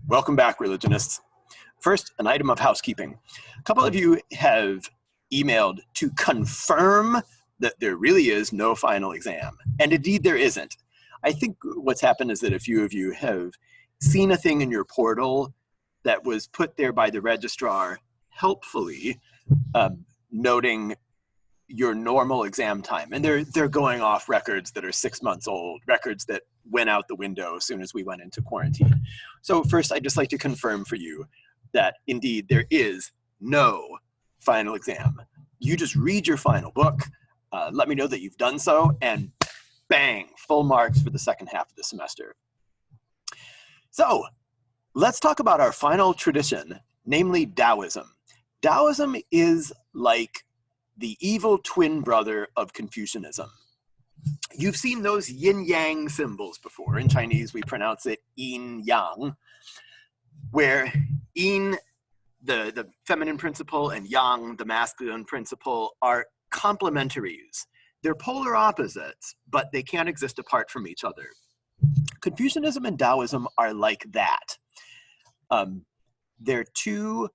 Welcome back, religionists. First, an item of housekeeping. A couple of you have emailed to confirm that there really is no final exam. And indeed, there isn't. I think what's happened is that a few of you have seen a thing in your portal that was put there by the registrar helpfully, noting your normal exam time. And they're going off records that are 6 months old, records that went out the window as soon as we went into quarantine. So first, I'd just like to confirm for you that indeed there is no final exam. You just read your final book, let me know that you've done so, and bang, full marks for the second half of the semester. So let's talk about our final tradition, namely Doaism. Doaism is like the evil twin brother of Confucianism. You've seen those yin-yang symbols before. In Chinese, we pronounce it yin-yang, where yin, the feminine principle, and yang, the masculine principle, are complementaries. They're polar opposites, but they can't exist apart from each other. Confucianism and Taoism are like that. They're two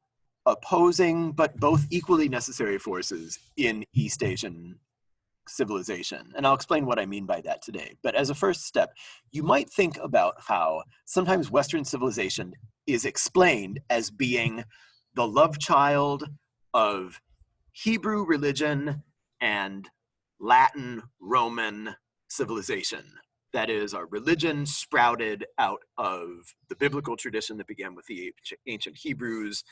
opposing but both equally necessary forces in East Asian civilization. And I'll explain what I mean by that today. But as a first step, you might think about how sometimes Western civilization is explained as being the love child of Hebrew religion and Latin Roman civilization. That is, our religion sprouted out of the biblical tradition that began with the ancient Hebrews.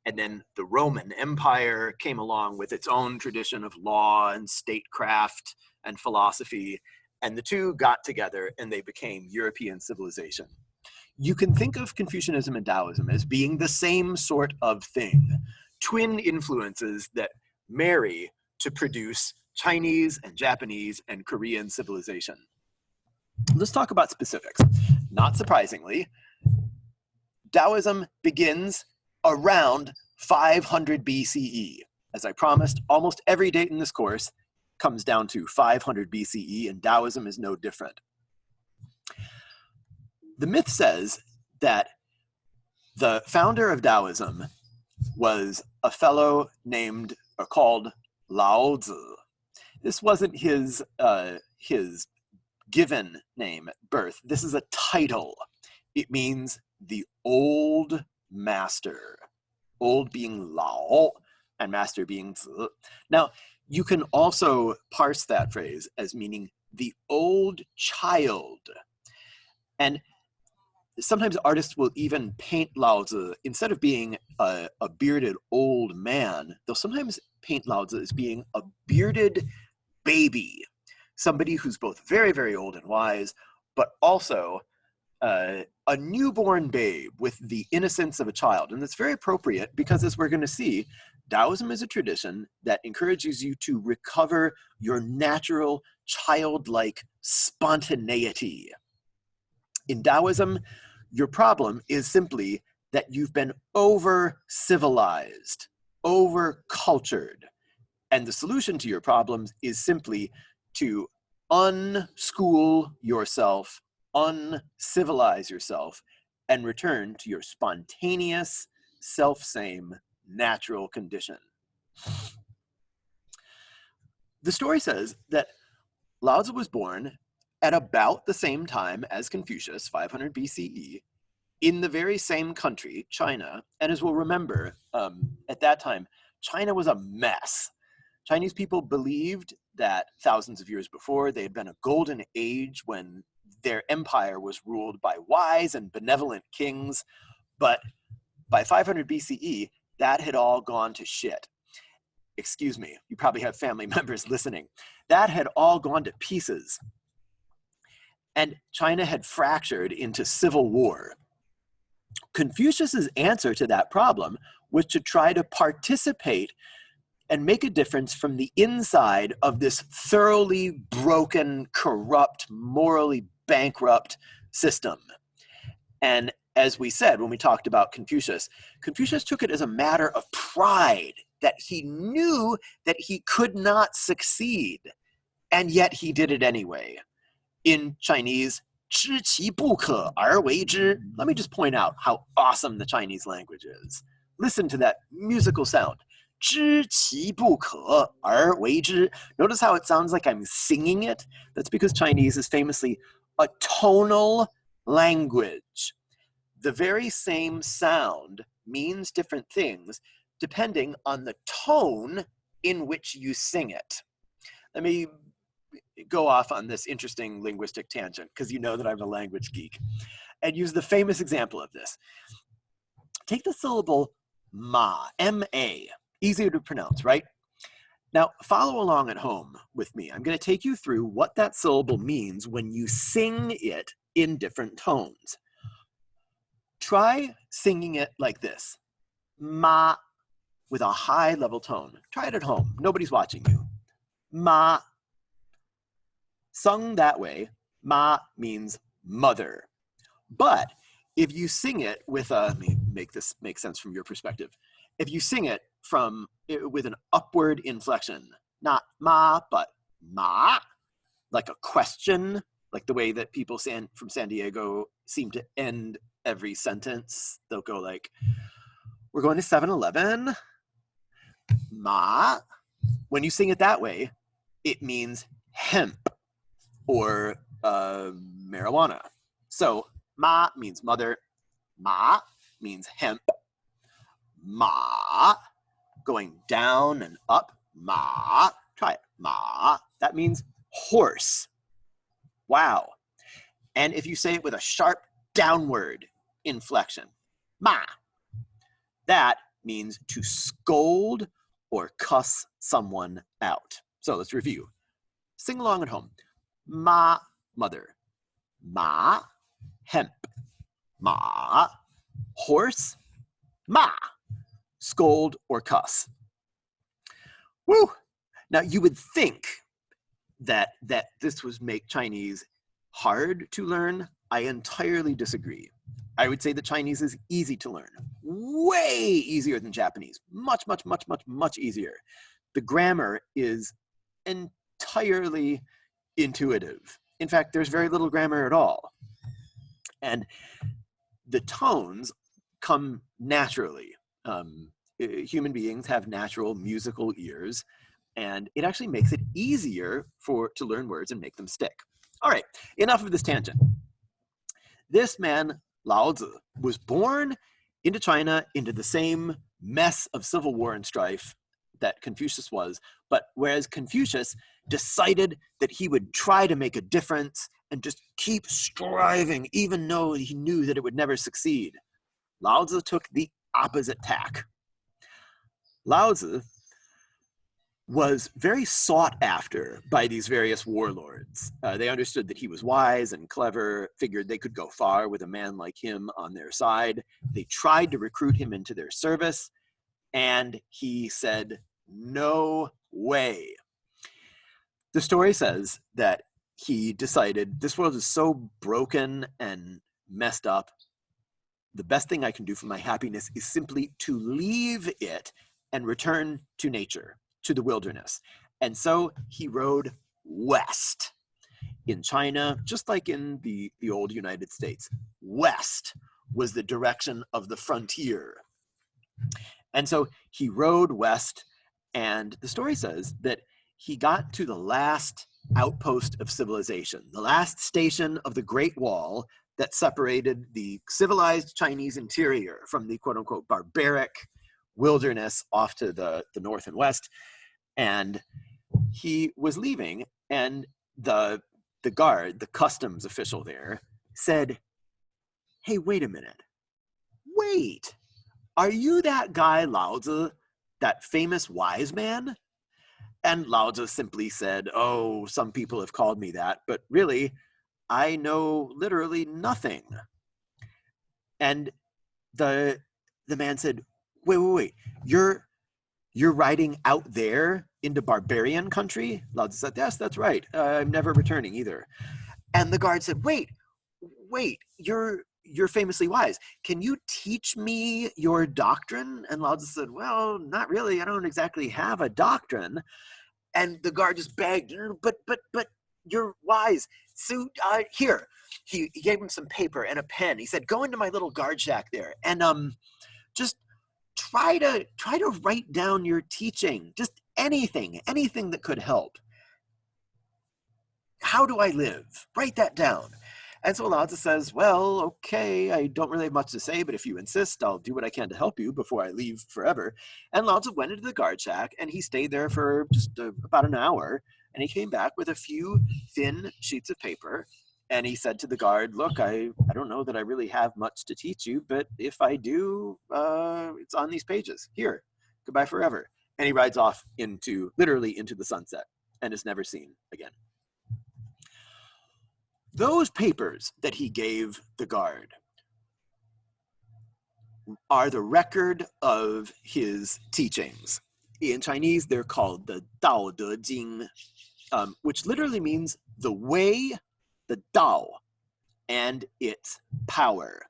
And then the Roman Empire came along with its own tradition of law and statecraft and philosophy. And the two got together and they became European civilization. You can think of Confucianism and Taoism as being the same sort of thing. Twin influences that marry to produce Chinese and Japanese and Korean civilization. Let's talk about specifics. Not surprisingly, Taoism begins around 500 BCE. As I promised, almost every date in this course comes down to 500 BCE, and Taoism is no different. The myth says that the founder of Taoism was a fellow named or called Lao Tzu. This wasn't his given name at birth. This is a title. It means the old master, old being Lao and master being Zi. Now, you can also parse that phrase as meaning the old child. And sometimes artists will even paint Lao Tzu, instead of being a bearded old man, they'll sometimes paint Lao Tzu as being a bearded baby, somebody who's both very, very old and wise, but also a newborn babe with the innocence of a child. And that's very appropriate because, as we're going to see, Taoism is a tradition that encourages you to recover your natural childlike spontaneity. In Taoism, your problem is simply that you've been over-civilized, over-cultured. And the solution to your problems is simply to unschool yourself, uncivilize yourself, and return to your spontaneous, self-same, natural condition. The story says that Lao Tzu was born at about the same time as Confucius, 500 BCE, in the very same country, China. And as we'll remember, at that time, China was a mess. Chinese people believed that thousands of years before, they had been a golden age when their empire was ruled by wise and benevolent kings. But by 500 BCE, that had all gone to shit. Excuse me, you probably have family members listening. That had all gone to pieces. And China had fractured into civil war. Confucius's answer to that problem was to try to participate and make a difference from the inside of this thoroughly broken, corrupt, morally bankrupt system. And as we said when we talked about Confucius, Confucius took it as a matter of pride that he knew that he could not succeed, and yet he did it anyway. In Chinese, 知其不可而为之. Let me just point out how awesome the Chinese language is. Listen to that musical sound. 知其不可而为之. Notice how it sounds like I'm singing it? That's because Chinese is famously a tonal language. The very same sound means different things depending on the tone in which you sing it. Let me go off on this interesting linguistic tangent because you know that I'm a language geek, and use the famous example of this. Take the syllable ma, M-A, easier to pronounce, right? Now, follow along at home with me. I'm going to take you through what that syllable means when you sing it in different tones. Try singing it like this, ma, with a high level tone. Try it at home. Nobody's watching you. Ma. Sung that way, ma means mother. But if you sing it with a, let me make this make sense from your perspective. If you sing it with an upward inflection, not ma, but ma, like a question, like the way that people from San Diego seem to end every sentence. They'll go like, we're going to 7-Eleven, ma. When you sing it that way, it means hemp or marijuana. So ma means mother, ma means hemp, ma, going down and up, ma, try it, ma, that means horse. Wow. And if you say it with a sharp downward inflection, ma, that means to scold or cuss someone out. So let's review. Sing along at home. Ma, mother. Ma, hemp. Ma, horse. Ma, scold or cuss. Woo! Now you would think that this would make Chinese hard to learn. I entirely disagree. I would say that Chinese is easy to learn. Way easier than Japanese. Much, much, much, much, much easier. The grammar is entirely intuitive. In fact, there's very little grammar at all. And the tones come naturally. Human beings have natural musical ears, and it actually makes it easier to learn words and make them stick. All right, enough of this tangent. This man, Lao Tzu, was born into China into the same mess of civil war and strife that Confucius was, but whereas Confucius decided that he would try to make a difference and just keep striving, even though he knew that it would never succeed, Lao Tzu took the opposite tack. Lao Tzu was very sought after by these various warlords. They understood that he was wise and clever, figured they could go far with a man like him on their side. They tried to recruit him into their service, and he said, no way. The story says that he decided, this world is so broken and messed up, the best thing I can do for my happiness is simply to leave it and return to nature, to the wilderness. And so he rode west. In China, just like in the old United States, west was the direction of the frontier. And so he rode west, and the story says that he got to the last outpost of civilization, the last station of the Great Wall that separated the civilized Chinese interior from the quote-unquote barbaric wilderness off to the north and west. And he was leaving, and the guard, the customs official there, said, hey, wait a minute. Wait, are you that guy Lao Tzu, that famous wise man? And Lao Tzu simply said, oh, some people have called me that, but really, I know literally nothing. And the man said, wait, you're riding out there into barbarian country? Lao Tzu said, yes, that's right. I'm never returning either. And the guard said, wait, you're famously wise. Can you teach me your doctrine? And Lao Tzu said, well, not really. I don't exactly have a doctrine. And the guard just begged, but you're wise. So here, he gave him some paper and a pen. He said, go into my little guard shack there and just try to write down your teaching, just anything that could help. How do I live? Write that down. And so Lao Tzu says, well, okay, I don't really have much to say, but if you insist, I'll do what I can to help you before I leave forever. And Lao Tzu went into the guard shack, and he stayed there for just about an hour, and he came back with a few thin sheets of paper, and he said to the guard, look, I don't know that I really have much to teach you, but if I do, it's on these pages. Here, goodbye forever. And he rides off literally into the sunset, and is never seen again. Those papers that he gave the guard are the record of his teachings. In Chinese, they're called the Dao De Jing, which literally means the way, the Dao, and its power.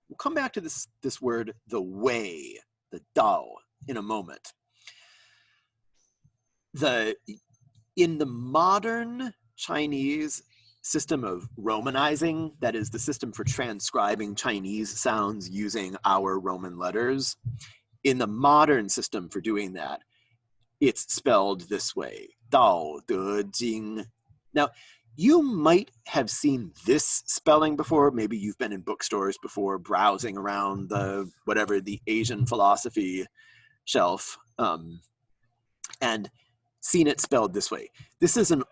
We'll come back to this word, the way, the Dao, in a moment. In the modern Chinese system of Romanizing, that is the system for transcribing Chinese sounds using our Roman letters, in the modern system for doing that, it's spelled this way, Dao De Jing. Now, you might have seen this spelling before. Maybe you've been in bookstores before, browsing around the Asian philosophy shelf, and seen it spelled this way. This is an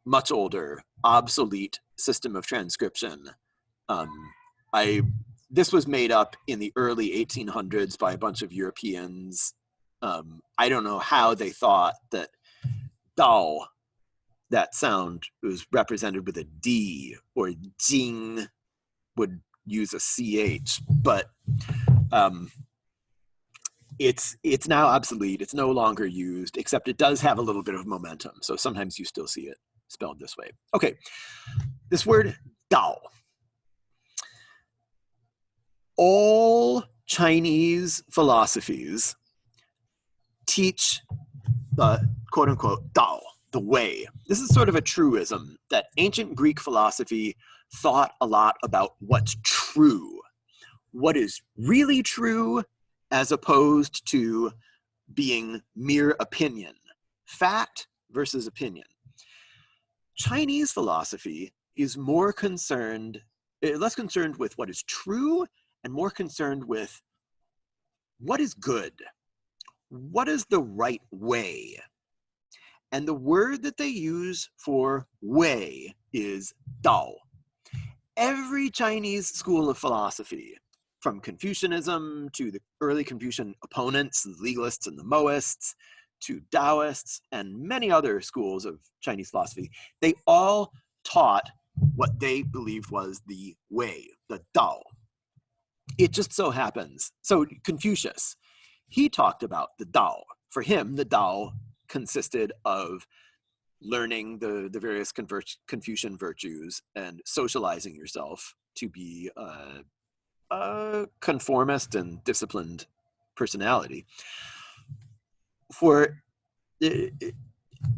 much older, obsolete system of transcription. This was made up in the early 1800s by a bunch of Europeans. I don't know how they thought that Dao, that sound, was represented with a D, or Jing would use a CH, but it's now obsolete. It's no longer used, except it does have a little bit of momentum. So sometimes you still see it spelled this way. Okay, this word Dao. All Chinese philosophies teach the quote unquote Dao, the way. This is sort of a truism that ancient Greek philosophy thought a lot about what's true, what is really true, as opposed to being mere opinion, fact versus opinion. Chinese philosophy is less concerned with what is true and more concerned with what is good, what is the right way. And the word that they use for way is Dao. Every Chinese school of philosophy, from Confucianism to the early Confucian opponents, the legalists and the Mohists, to Taoists and many other schools of Chinese philosophy, they all taught what they believed was the way, the Dao. It just so happens, so Confucius, he talked about the Dao. For him, the Dao consisted of learning the various Confucian virtues and socializing yourself to be a conformist and disciplined personality. And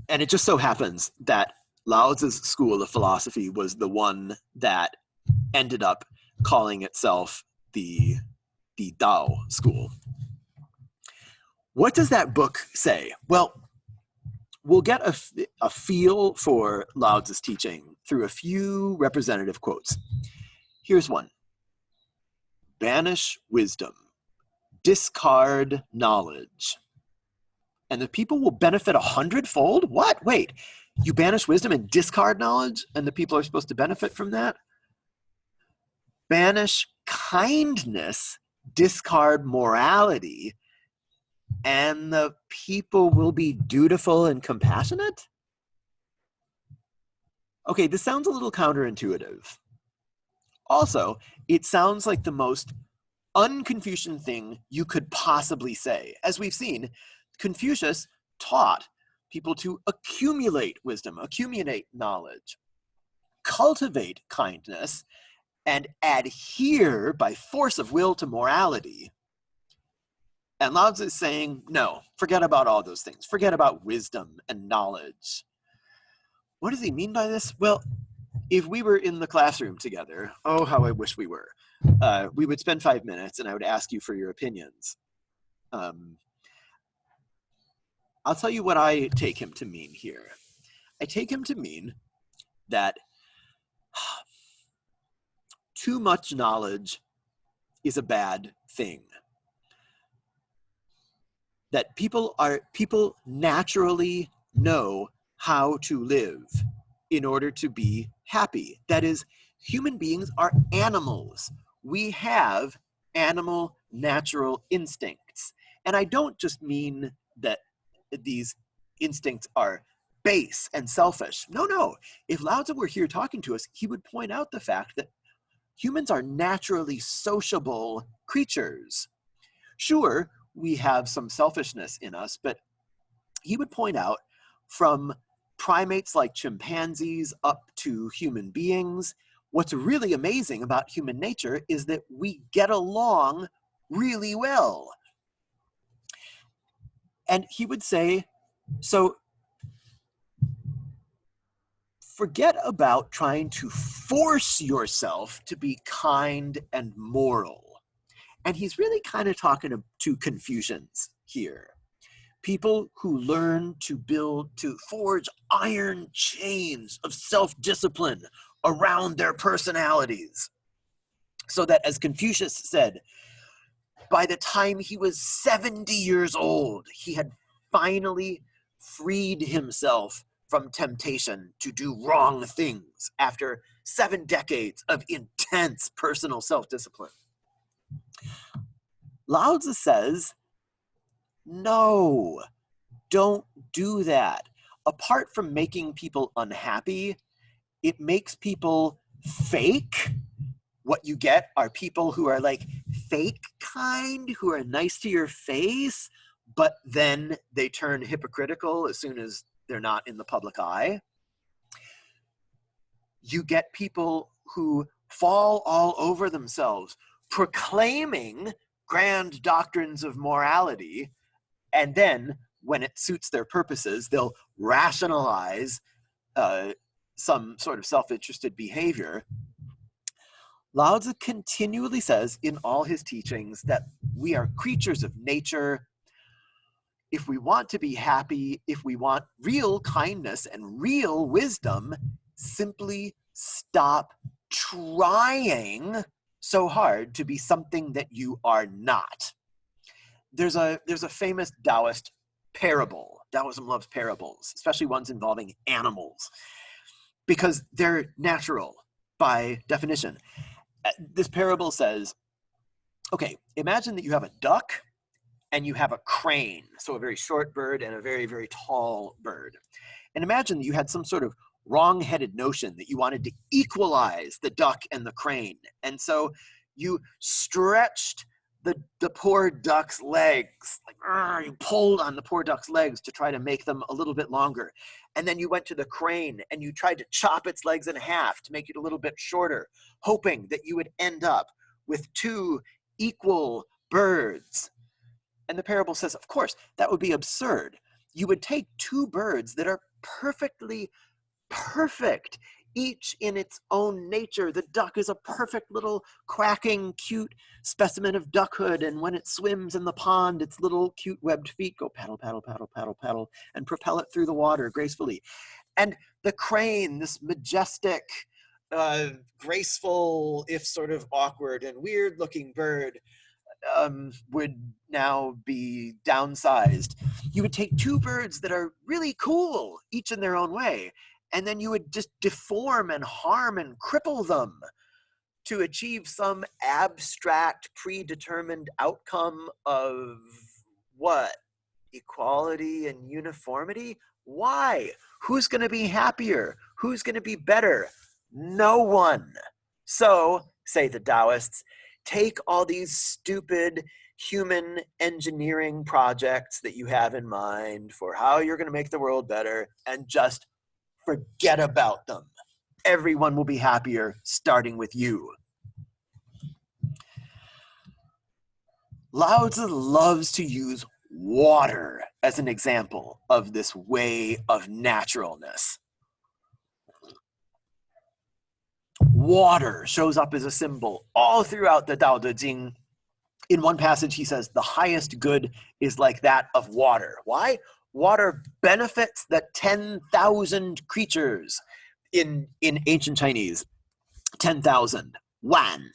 it just so happens that Lao Tzu's school of philosophy was the one that ended up calling itself the Dao school. What does that book say? Well, we'll get a feel for Lao Tzu's teaching through a few representative quotes. Here's one. Banish wisdom, discard knowledge, and the people will benefit 100-fold? What? Wait, you banish wisdom and discard knowledge, and the people are supposed to benefit from that? Banish kindness, discard morality, and the people will be dutiful and compassionate? Okay, this sounds a little counterintuitive. Also, it sounds like the most un-Confucian thing you could possibly say. As we've seen, Confucius taught people to accumulate wisdom, accumulate knowledge, cultivate kindness, and adhere by force of will to morality. And Lao Tzu is saying, no, forget about all those things. Forget about wisdom and knowledge. What does he mean by this? Well, if we were in the classroom together, oh, how I wish we were, we would spend 5 minutes and I would ask you for your opinions. I'll tell you what I take him to mean here. I take him to mean that too much knowledge is a bad thing. That people naturally know how to live in order to be happy. That is, human beings are animals. We have animal natural instincts. And I don't just mean that these instincts are base and selfish. No. If Lao Tzu were here talking to us, he would point out the fact that humans are naturally sociable creatures. Sure, we have some selfishness in us, but he would point out from primates like chimpanzees up to human beings, what's really amazing about human nature is that we get along really well. And he would say, so forget about trying to force yourself to be kind and moral. And he's really kind of talking to Confucians here. People who learn to forge iron chains of self-discipline around their personalities. So that, as Confucius said, by the time he was 70 years old, he had finally freed himself from temptation to do wrong things after 7 decades of intense personal self-discipline. Lao Tzu says, no, don't do that. Apart from making people unhappy, it makes people fake. What you get are people who are like fake kind, who are nice to your face, but then they turn hypocritical as soon as they're not in the public eye. You get people who fall all over themselves, proclaiming grand doctrines of morality, and then when it suits their purposes, they'll rationalize some sort of self-interested behavior. Lao Tzu continually says in all his teachings that we are creatures of nature. If we want to be happy, if we want real kindness and real wisdom, simply stop trying so hard to be something that you are not. There's a famous Taoist parable. Taoism loves parables, especially ones involving animals, because they're natural by definition. This parable says, okay, imagine that you have a duck and you have a crane, so a very short bird and a very, very tall bird. And imagine that you had some sort of wrong-headed notion that you wanted to equalize the duck and the crane. And so you stretched the poor duck's legs, like you pulled on the poor duck's legs to try to make them a little bit longer. And then you went to the crane and you tried to chop its legs in half to make it a little bit shorter, hoping that you would end up with 2 equal birds. And the parable says, of course, that would be absurd. You would take 2 birds that are perfectly perfect, each in its own nature. The duck is a perfect little quacking, cute specimen of duckhood, and when it swims in the pond, its little cute webbed feet go paddle, paddle, paddle, paddle, paddle, and propel it through the water gracefully. And the crane, this majestic, graceful, if sort of awkward and weird looking bird, would now be downsized. You would take 2 birds that are really cool, each in their own way, and then you would just deform and harm and cripple them to achieve some abstract, predetermined outcome of what? Equality and uniformity? Why? Who's going to be happier? Who's going to be better? No one. So, say the Taoists, take all these stupid human engineering projects that you have in mind for how you're going to make the world better and just forget about them. Everyone will be happier, starting with you. Lao Tzu loves to use water as an example of this way of naturalness. water shows up as a symbol all throughout the Tao Te Ching. In one passage, he says, the highest good is like that of water. Why? Water benefits the 10,000 creatures. In ancient Chinese, 10,000, wan,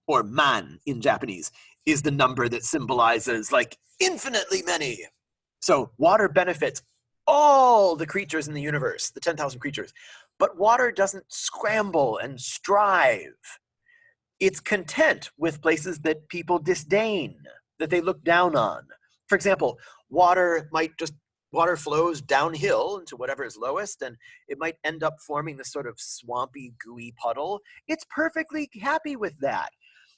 or man in Japanese, is the number that symbolizes like infinitely many. So water benefits all the creatures in the universe, the 10,000 creatures. But water doesn't scramble and strive. It's content with places that people disdain, that they look down on. For example, water flows downhill into whatever is lowest, and it might end up forming this sort of swampy, gooey puddle. It's perfectly happy with that.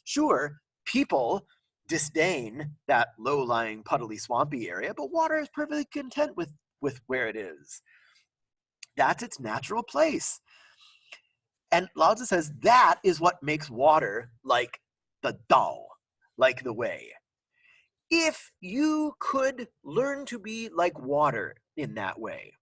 Sure, people disdain that low-lying, puddly, swampy area, but water is perfectly content with where it is. That's its natural place. And Lao Tzu says that is what makes water like the Dao, like the way. If you could learn to be like water in that way,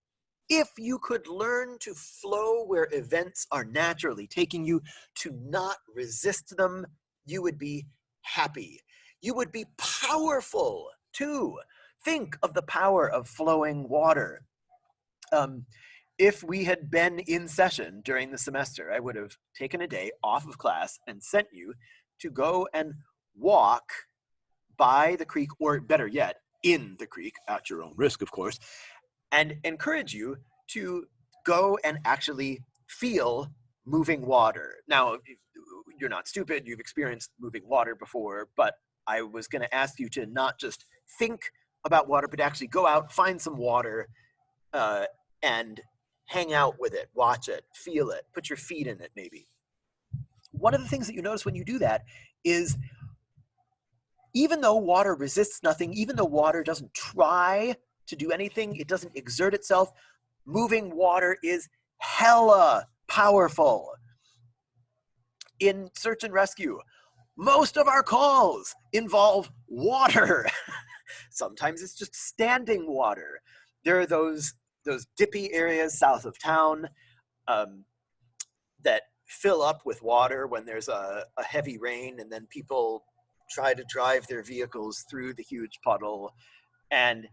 if you could learn to flow where events are naturally taking you, to not resist them, you would be happy. You would be powerful too. Think of the power of flowing water. If we had been in session during the semester, I would have taken a day off of class and sent you to go and walk by the creek, or better yet, in the creek, at your own risk, of course, and encourage you to go and actually feel moving water. Now, you're not stupid, you've experienced moving water before, but I was going to ask you to not just think about water, but actually go out, find some water, and hang out with it, watch it, feel it, put your feet in it maybe. One of the things that you notice when you do that is even though water resists nothing, even though water doesn't try to do anything, it doesn't exert itself, moving water is hella powerful. In search and rescue, most of our calls involve water. Sometimes it's just standing water. There are those dippy areas south of town that fill up with water when there's a heavy rain, and then people try to drive their vehicles through the huge puddle, and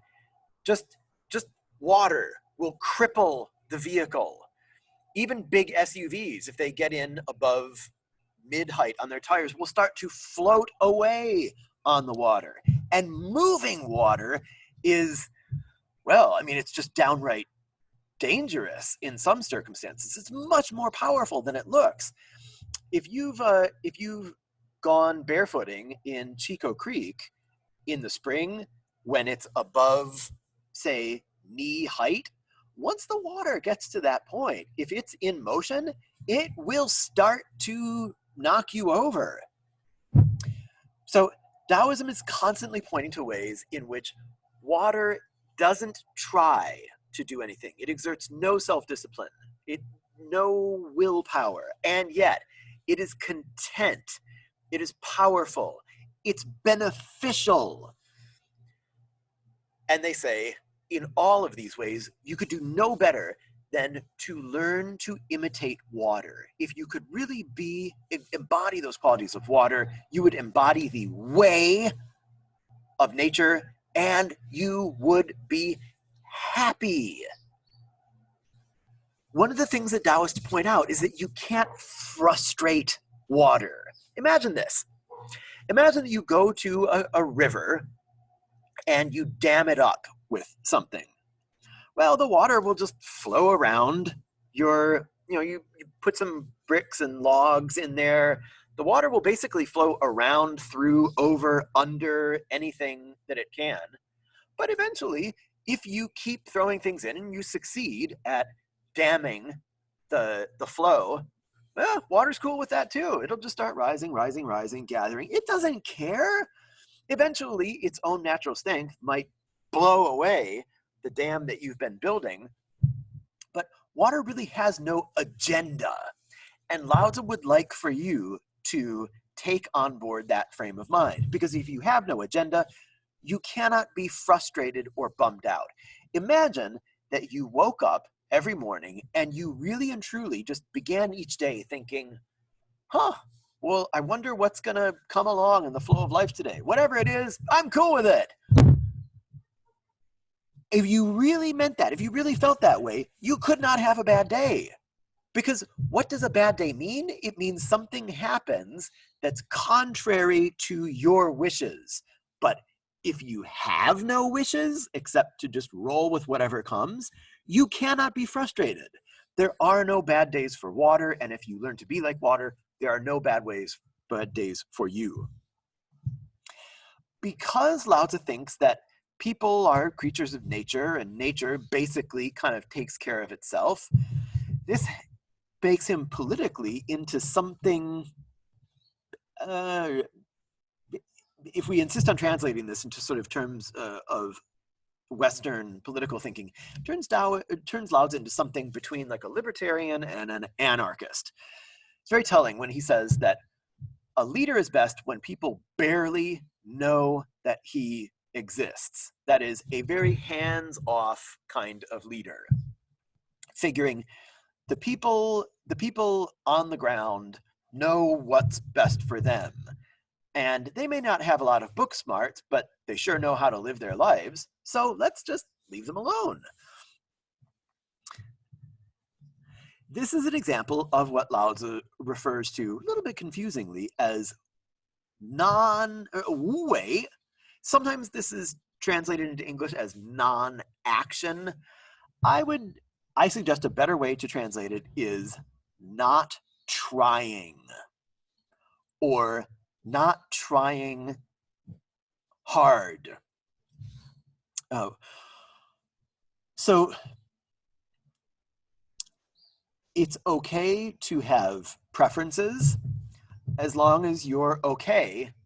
just water will cripple the vehicle. Even big SUVs, if they get in above mid-height on their tires, will start to float away on the water. And moving water is, well, I mean, it's just downright dangerous in some circumstances. It's much more powerful than it looks. If you've gone barefooting in Chico Creek in the spring when it's above, say, knee height, once the water gets to that point, if it's in motion, it will start to knock you over. So Taoism is constantly pointing to ways in which water doesn't try to do anything. It exerts no self-discipline, no willpower, and yet it is content, it is powerful, it's beneficial. And they say, in all of these ways, you could do no better than to learn to imitate water. If you could really embody those qualities of water, you would embody the way of nature, and you would be happy. One of the things that Taoists point out is that you can't frustrate water. Imagine this. Imagine that you go to a river and you dam it up with something. Well, the water will just flow around you put some bricks and logs in there. The water will basically flow around, through, over, under anything that it can. But eventually, if you keep throwing things in and you succeed at damming the flow, well, water's cool with that too. It'll just start rising, gathering. It doesn't care. Eventually, its own natural strength might blow away the dam that you've been building, but water really has no agenda. And Lao Tzu would like for you to take on board that frame of mind, because if you have no agenda, you cannot be frustrated or bummed out. Imagine that you woke up every morning and you really and truly just began each day thinking, huh, well, I wonder what's going to come along in the flow of life today. Whatever it is, I'm cool with it. If you really meant that, if you really felt that way, you could not have a bad day. Because what does a bad day mean? It means something happens that's contrary to your wishes. But if you have no wishes except to just roll with whatever comes, you cannot be frustrated. There are no bad days for water, and if you learn to be like water, there are no bad days for you. Because Lao Tzu thinks that people are creatures of nature, and nature basically kind of takes care of itself, this makes him politically into something, if we insist on translating this into sort of terms of Western political thinking, turns Lao Tzu into something between like a libertarian and an anarchist. It's very telling when he says that a leader is best when people barely know that he exists. That is a very hands-off kind of leader, figuring the people on the ground know what's best for them. And they may not have a lot of book smarts, but they sure know how to live their lives. So let's just leave them alone. This is an example of what Lao Tzu refers to, a little bit confusingly, as Wu Wei. Sometimes this is translated into English as non-action. I suggest a better way to translate it is not trying, or not trying hard. So it's okay to have preferences as long as you're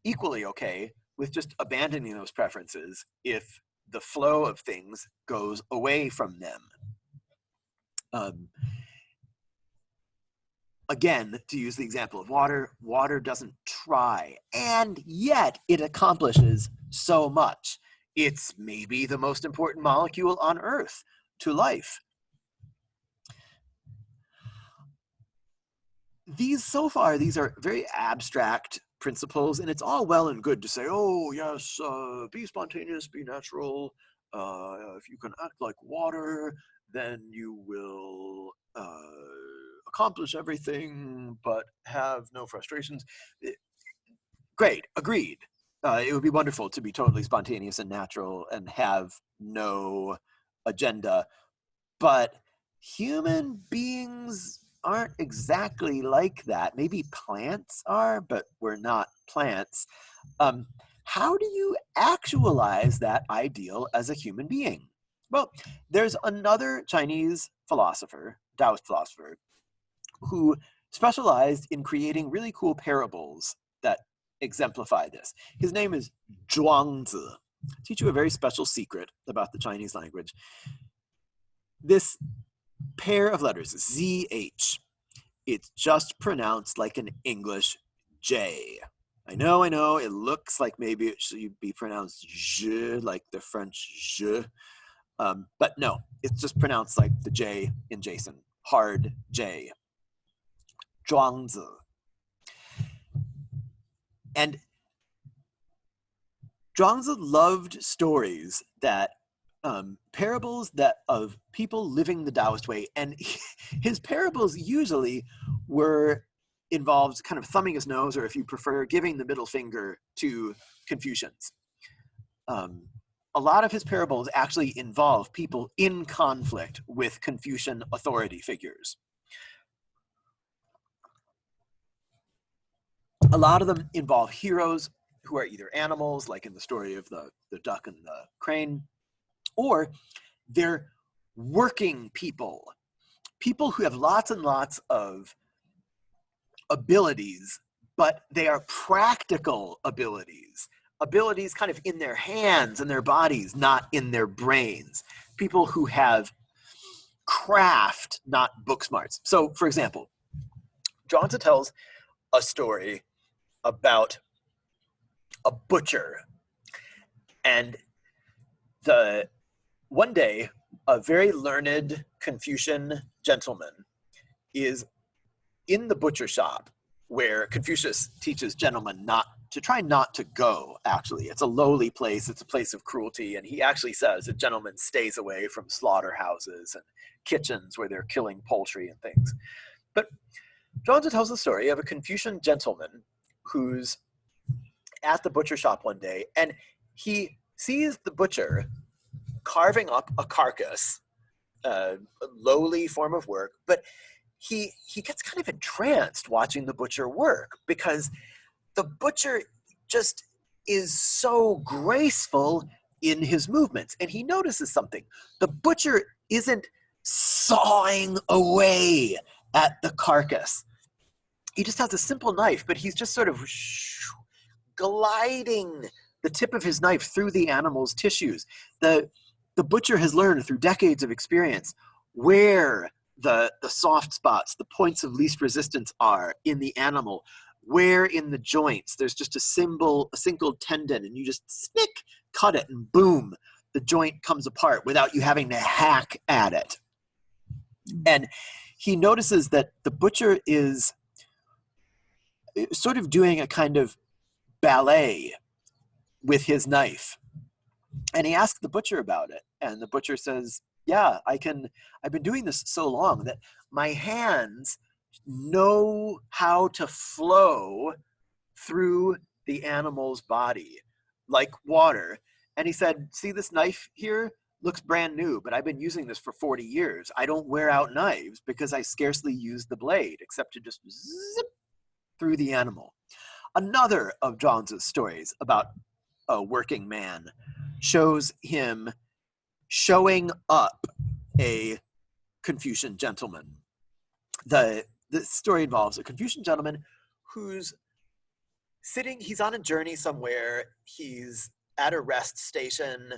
equally okay with just abandoning those preferences if the flow of things goes away from them. Again, to use the example of water, water doesn't try, and yet it accomplishes so much. It's maybe the most important molecule on Earth to life. These are very abstract principles, and it's all well and good to say, oh, yes, be spontaneous, be natural. If you can act like water, then you will accomplish everything, but have no frustrations. Great, agreed. It would be wonderful to be totally spontaneous and natural and have no agenda. But human beings aren't exactly like that. Maybe plants are, but we're not plants. How do you actualize that ideal as a human being? Well, there's another Chinese philosopher, Taoist philosopher, who specialized in creating really cool parables that exemplify this. His name is Zhuangzi. I'll teach you a very special secret about the Chinese language. This pair of letters, ZH, it's just pronounced like an English J. I know, it looks like maybe it should be pronounced je, like the French je, but no, it's just pronounced like the J in Jason, hard J. Zhuangzi. And Zhuangzi loved stories that parables that of people living the Taoist way, and his parables usually involved kind of thumbing his nose, or if you prefer, giving the middle finger to Confucians. A lot of his parables actually involve people in conflict with Confucian authority figures. A lot of them involve heroes who are either animals, like in the story of the duck and the crane, or they're working people who have lots and lots of abilities, but they are practical abilities kind of in their hands and their bodies, not in their brains. People who have craft, not book smarts. So, for example, Zhuangzi tells a story about a butcher, and one day a very learned Confucian gentleman is in the butcher shop, where Confucius teaches gentlemen not to try not to go, actually. It's a lowly place. It's a place of cruelty. And he actually says a gentleman stays away from slaughterhouses and kitchens where they're killing poultry and things. But Zhuangzi tells the story of a Confucian gentleman who's at the butcher shop one day, and he sees the butcher carving up a carcass, a lowly form of work, but he gets kind of entranced watching the butcher work because the butcher just is so graceful in his movements. And he notices something. The butcher isn't sawing away at the carcass. He just has a simple knife, but he's just sort of gliding the tip of his knife through the animal's tissues. The butcher has learned through decades of experience where the soft spots, the points of least resistance are in the animal, where in the joints there's just a single tendon, and you just snick, cut it, and boom, the joint comes apart without you having to hack at it. And he notices that the butcher is sort of doing a kind of ballet with his knife. And he asks the butcher about it. And the butcher says, yeah, I've been doing this so long that my hands know how to flow through the animal's body like water. And he said, see this knife here? Looks brand new, but I've been using this for 40 years. I don't wear out knives because I scarcely use the blade except to just zip through the animal. Another of Zhuangzi's stories about a working man shows him showing up a Confucian gentleman. The story involves a Confucian gentleman who's sitting, he's on a journey somewhere, he's at a rest station,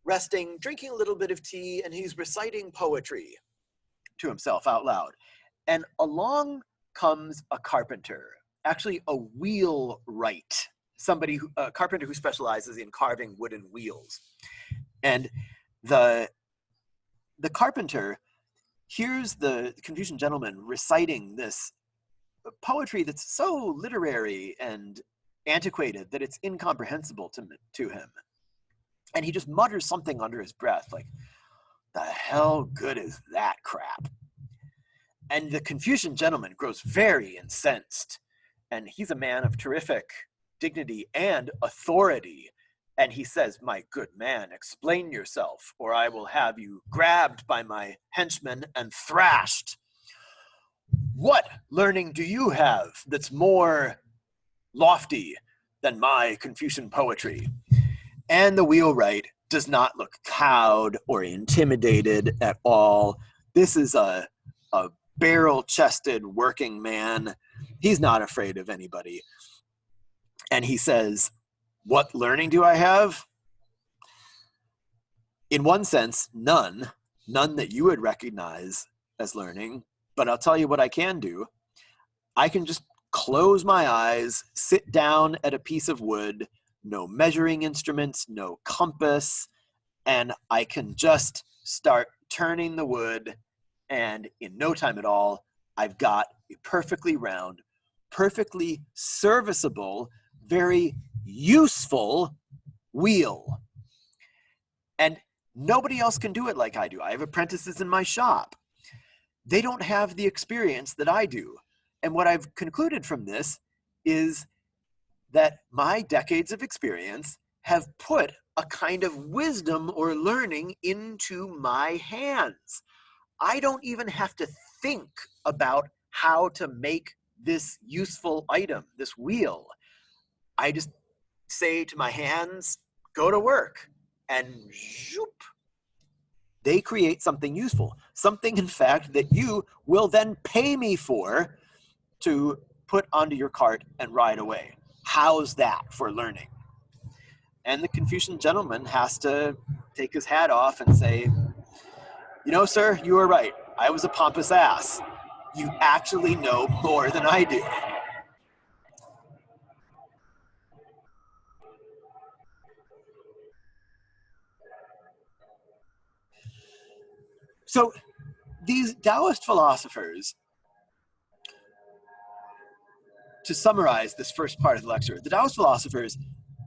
resting, drinking a little bit of tea, and he's reciting poetry to himself out loud. And along comes a carpenter, actually a wheelwright, a carpenter who specializes in carving wooden wheels. And the carpenter hears the Confucian gentleman reciting this poetry that's so literary and antiquated that it's incomprehensible to him. And he just mutters something under his breath, like, the hell good is that crap? And the Confucian gentleman grows very incensed. And he's a man of terrific dignity and authority. And he says, my good man, explain yourself, or I will have you grabbed by my henchmen and thrashed. What learning do you have that's more lofty than my Confucian poetry? And the wheelwright does not look cowed or intimidated at all. This is a barrel-chested working man. He's not afraid of anybody. And he says, what learning do I have? In one sense, none that you would recognize as learning. But I'll tell you what I can do. I can just close my eyes, sit down at a piece of wood, no measuring instruments, no compass, and I can just start turning the wood, and in no time at all, I've got a perfectly round, perfectly serviceable, very useful wheel. And nobody else can do it like I do. I have apprentices in my shop. They don't have the experience that I do. And what I've concluded from this is that my decades of experience have put a kind of wisdom or learning into my hands. I don't even have to think about how to make this useful item, this wheel. I just say to my hands, go to work, and zoop, they create something useful. Something, in fact, that you will then pay me for to put onto your cart and ride away. How's that for learning? And the Confucian gentleman has to take his hat off and say, you know, sir, you were right. I was a pompous ass. You actually know more than I do. So these Taoist philosophers to summarize this first part of the lecture, the Taoist philosophers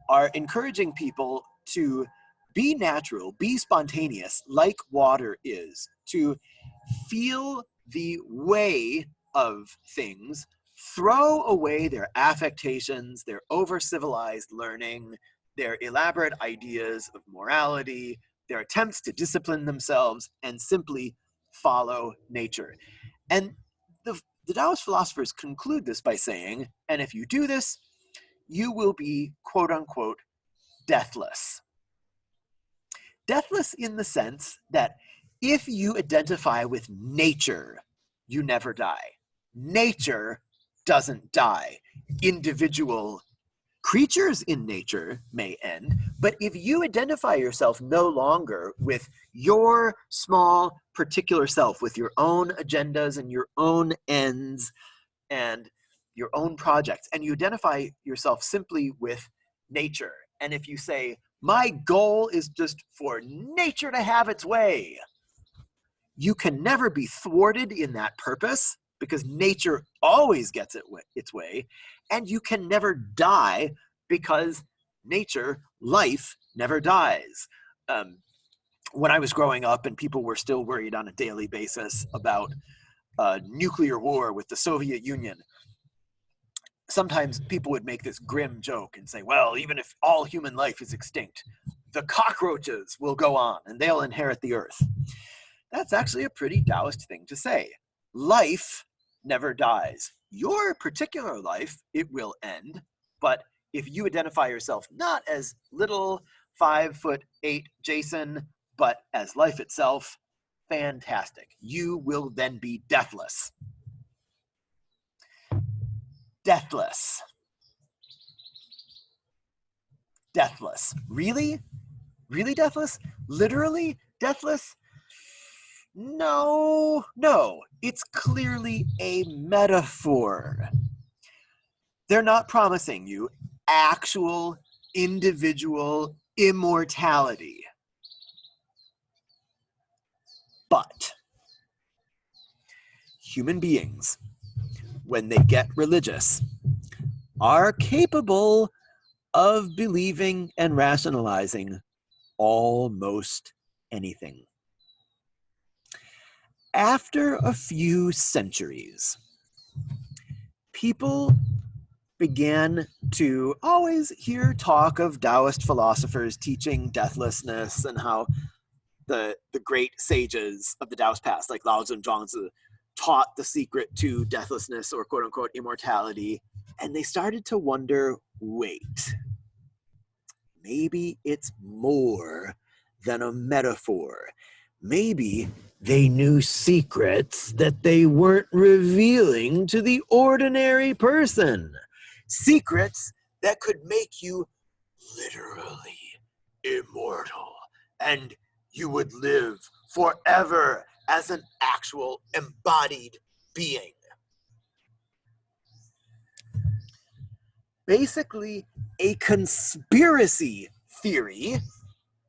are encouraging people to be natural, be spontaneous, like water is, to feel the way of things, throw away their affectations, their over-civilized learning, their elaborate ideas of morality, their attempts to discipline themselves, and simply follow nature. And the Taoist philosophers conclude this by saying, and if you do this, you will be, quote unquote, deathless. Deathless in the sense that if you identify with nature, you never die. Nature doesn't die. Individual creatures in nature may end, but if you identify yourself no longer with your small particular self, with your own agendas and your own ends and your own projects, and you identify yourself simply with nature, and if you say, my goal is just for nature to have its way, you can never be thwarted in that purpose because nature always gets its way, and you can never die because nature, life, never dies. When I was growing up and people were still worried on a daily basis about nuclear war with the Soviet Union, sometimes people would make this grim joke and say, well, even if all human life is extinct, the cockroaches will go on and they'll inherit the earth. That's actually a pretty Taoist thing to say. Life never dies. Your particular life, it will end, but if you identify yourself not as little 5'8" Jason, but as life itself, fantastic. You will then be deathless. Deathless. Deathless. Really? Really deathless? Literally deathless? No, no. It's clearly a metaphor. They're not promising you actual individual immortality. But human beings, when they get religious, are capable of believing and rationalizing almost anything. After a few centuries, people began to always hear talk of Taoist philosophers teaching deathlessness and how the great sages of the Taoist past, like Lao Tzu and Zhuangzi, taught the secret to deathlessness or quote unquote immortality. And they started to wonder, wait, maybe it's more than a metaphor. Maybe they knew secrets that they weren't revealing to the ordinary person. Secrets that could make you literally immortal, and you would live forever as an actual embodied being. Basically, a conspiracy theory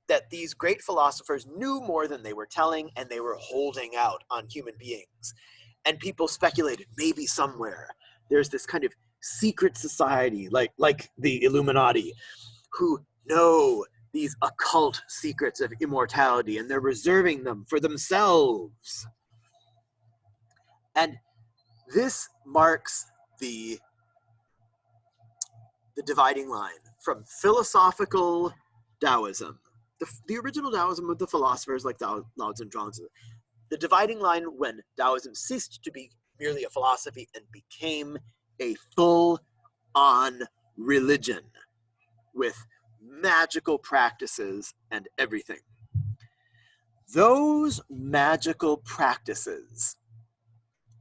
that these great philosophers knew more than they were telling, and they were holding out on human beings. And people speculated, maybe somewhere there's this kind of secret society, like the Illuminati, who know these occult secrets of immortality, and they're reserving them for themselves. And this marks the dividing line from philosophical Taoism, the original Taoism of the philosophers like Lao Tzu and Zhuangzi, the dividing line when Taoism ceased to be merely a philosophy and became a full-on religion with magical practices and everything. Those magical practices,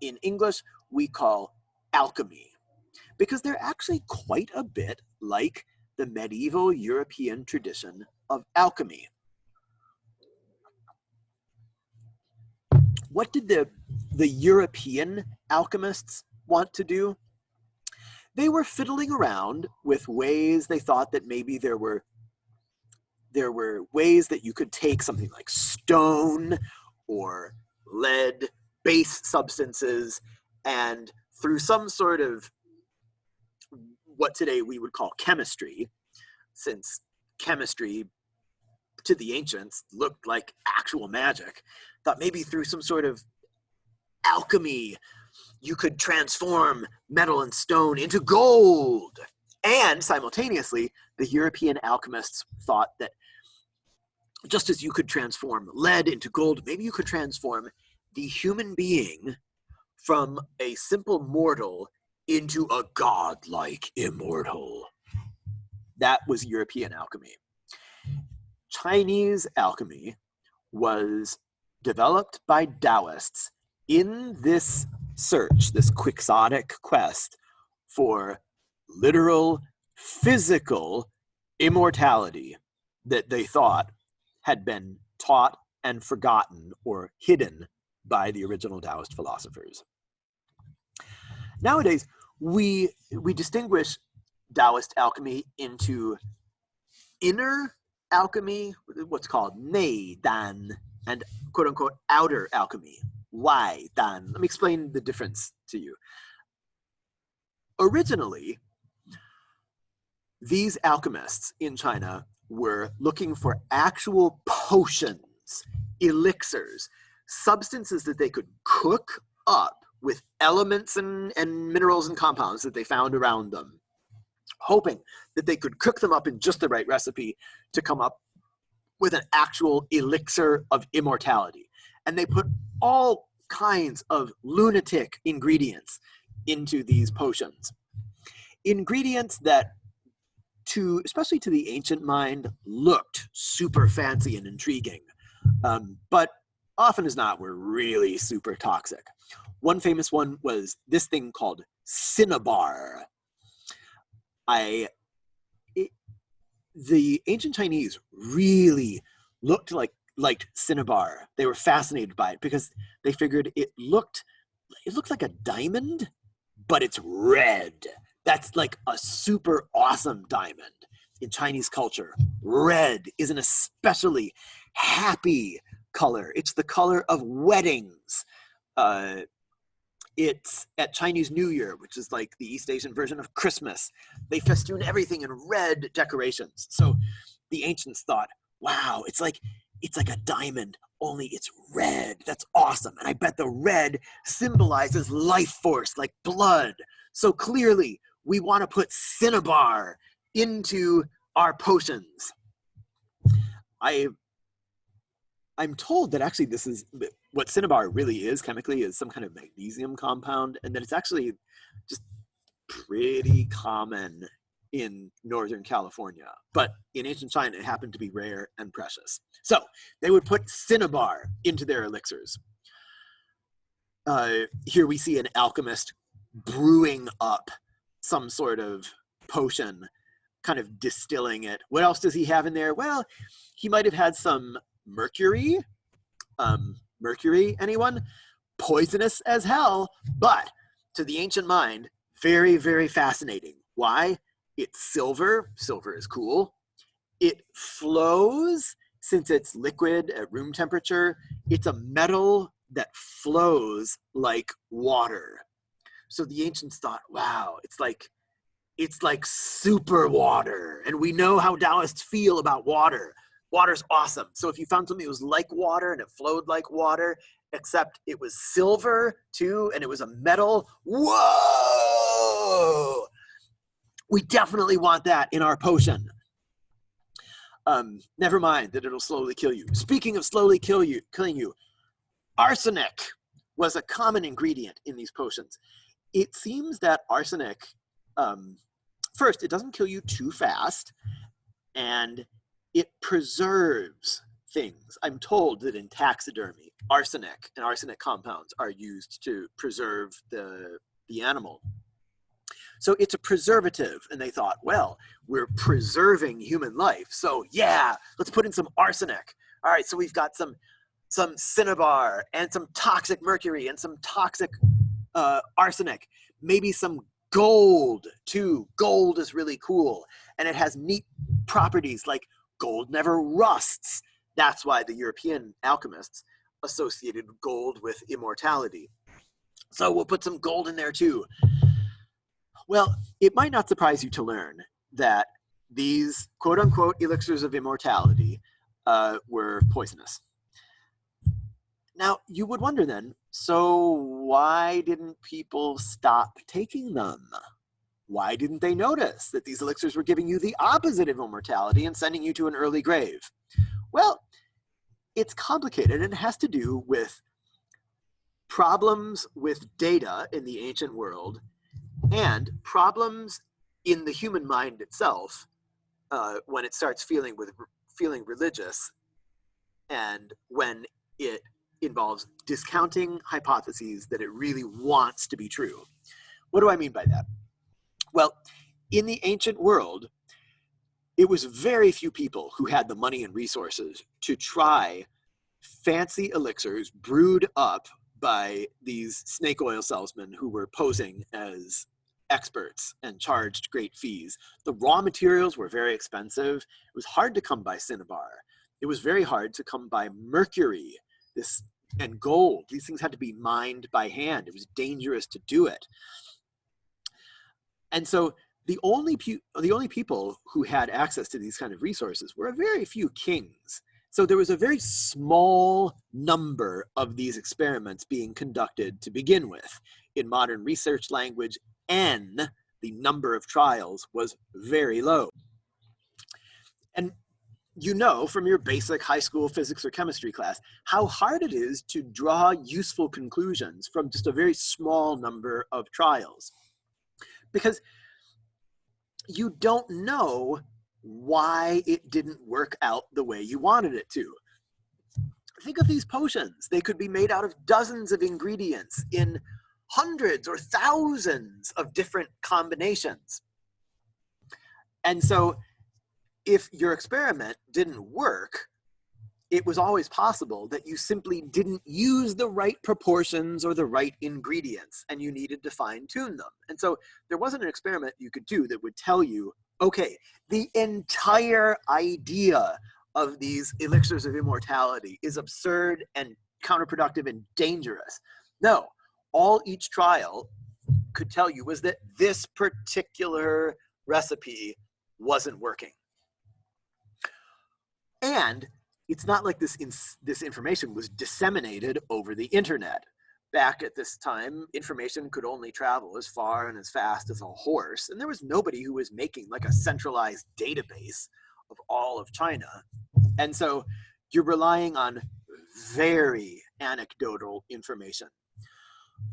in English, we call alchemy, because they're actually quite a bit like the medieval European tradition of alchemy. What did the European alchemists want to do? They were fiddling around with ways they thought that maybe there were ways that you could take something like stone or lead, base substances, and through some sort of what today we would call chemistry, since chemistry to the ancients looked like actual magic, thought maybe through some sort of alchemy you could transform metal and stone into gold. And simultaneously, the European alchemists thought that just as you could transform lead into gold, maybe you could transform the human being from a simple mortal into a godlike immortal. That was European alchemy. Chinese alchemy was developed by Taoists in this search, this quixotic quest for literal, physical immortality that they thought had been taught and forgotten or hidden by the original Taoist philosophers. Nowadays, we distinguish Taoist alchemy into inner alchemy, what's called Nei Dan, and quote unquote outer alchemy, Wai Dan. Let me explain the difference to you. Originally, these alchemists in China were looking for actual potions, elixirs, substances that they could cook up with elements and minerals and compounds that they found around them, hoping that they could cook them up in just the right recipe to come up with an actual elixir of immortality. And they put all kinds of lunatic ingredients into these potions. Ingredients that, especially to the ancient mind, looked super fancy and intriguing, but often as not were really super toxic. One famous one was this thing called cinnabar. The ancient Chinese really liked cinnabar. They were fascinated by it because they figured it looked like a diamond, but it's red. That's like a super awesome diamond. In Chinese culture, red is an especially happy color. It's the color of weddings. It's at Chinese New Year, which is like the East Asian version of Christmas. They festoon everything in red decorations. So the ancients thought, wow, it's like a diamond, only it's red. That's awesome. And I bet the red symbolizes life force, like blood. So clearly, we want to put cinnabar into our potions. I'm told that actually this is what cinnabar really is chemically, is some kind of magnesium compound, and that it's actually just pretty common in Northern California. But in ancient China, it happened to be rare and precious. So they would put cinnabar into their elixirs. Here we see an alchemist brewing up some sort of potion, kind of distilling it. What else does he have in there? Well, he might have had some mercury. Mercury, anyone? Poisonous as hell, but to the ancient mind, very, very fascinating. Why? It's silver. Silver is cool. It flows since it's liquid at room temperature. It's a metal that flows like water. So the ancients thought, wow, it's like super water. And we know how Taoists feel about water. Water's awesome. So if you found something that was like water and it flowed like water, except it was silver too, and it was a metal, whoa! We definitely want that in our potion. Never mind that it'll slowly kill you. Speaking of slowly killing you, arsenic was a common ingredient in these potions. It seems that arsenic, first, it doesn't kill you too fast, and it preserves things. I'm told that in taxidermy, arsenic and arsenic compounds are used to preserve the animal. So it's a preservative, and they thought, well, we're preserving human life, so yeah, let's put in some arsenic. All right, so we've got some cinnabar and some toxic mercury and some toxic arsenic, maybe some gold too. Gold is really cool, and it has neat properties like gold never rusts. That's why the European alchemists associated gold with immortality. So we'll put some gold in there too. Well, it might not surprise you to learn that these quote-unquote elixirs of immortality were poisonous. Now, you would wonder then, so why didn't people stop taking them? Why didn't they notice that these elixirs were giving you the opposite of immortality and sending you to an early grave? Well, it's complicated, and it has to do with problems with data in the ancient world and problems in the human mind itself when it starts feeling religious, and when it involves discounting hypotheses that it really wants to be true. What do I mean by that? Well, in the ancient world, it was very few people who had the money and resources to try fancy elixirs brewed up by these snake oil salesmen who were posing as experts and charged great fees. The raw materials were very expensive. It was hard to come by cinnabar. It was very hard to come by mercury and gold. These things had to be mined by hand. It was dangerous to do it. And so the only people who had access to these kind of resources were a very few kings. So there was a very small number of these experiments being conducted to begin with. In modern research language, N, the number of trials, was very low. And you know from your basic high school physics or chemistry class how hard it is to draw useful conclusions from just a very small number of trials. Because you don't know why it didn't work out the way you wanted it to. Think of these potions. They could be made out of dozens of ingredients in hundreds or thousands of different combinations. And so if your experiment didn't work, it was always possible that you simply didn't use the right proportions or the right ingredients, and you needed to fine-tune them. And so there wasn't an experiment you could do that would tell you, okay, the entire idea of these elixirs of immortality is absurd and counterproductive and dangerous. No, all each trial could tell you was that this particular recipe wasn't working. And it's not like this information was disseminated over the internet. Back at this time, information could only travel as far and as fast as a horse, and there was nobody who was making like a centralized database of all of China. And so you're relying on very anecdotal information.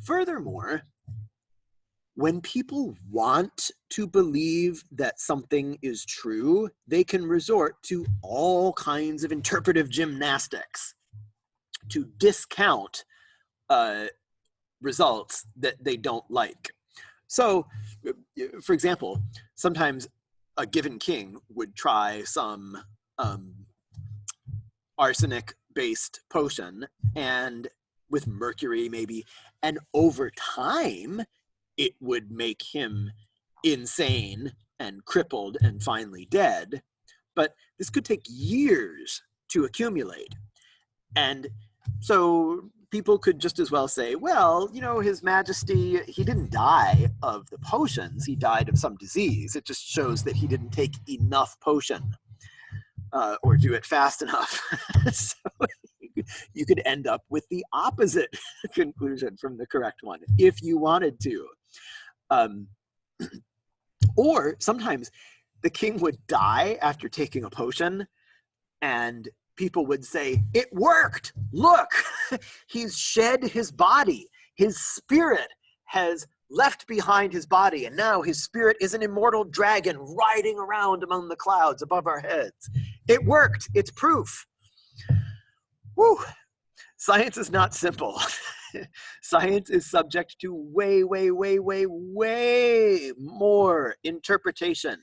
Furthermore, when people want to believe that something is true, they can resort to all kinds of interpretive gymnastics to discount results that they don't like. So, for example, sometimes a given king would try some arsenic-based potion, and with mercury maybe, and over time, it would make him insane and crippled and finally dead. But this could take years to accumulate. And so people could just as well say, well, you know, His Majesty, he didn't die of the potions, he died of some disease. It just shows that he didn't take enough potion or do it fast enough. So you could end up with the opposite conclusion from the correct one if you wanted to. Or sometimes the king would die after taking a potion, and people would say, it worked, look, he's shed his body, his spirit has left behind his body, and now his spirit is an immortal dragon riding around among the clouds above our heads. It worked, it's proof. Woo! Science is not simple. Science is subject to way, way, way, way, way more interpretation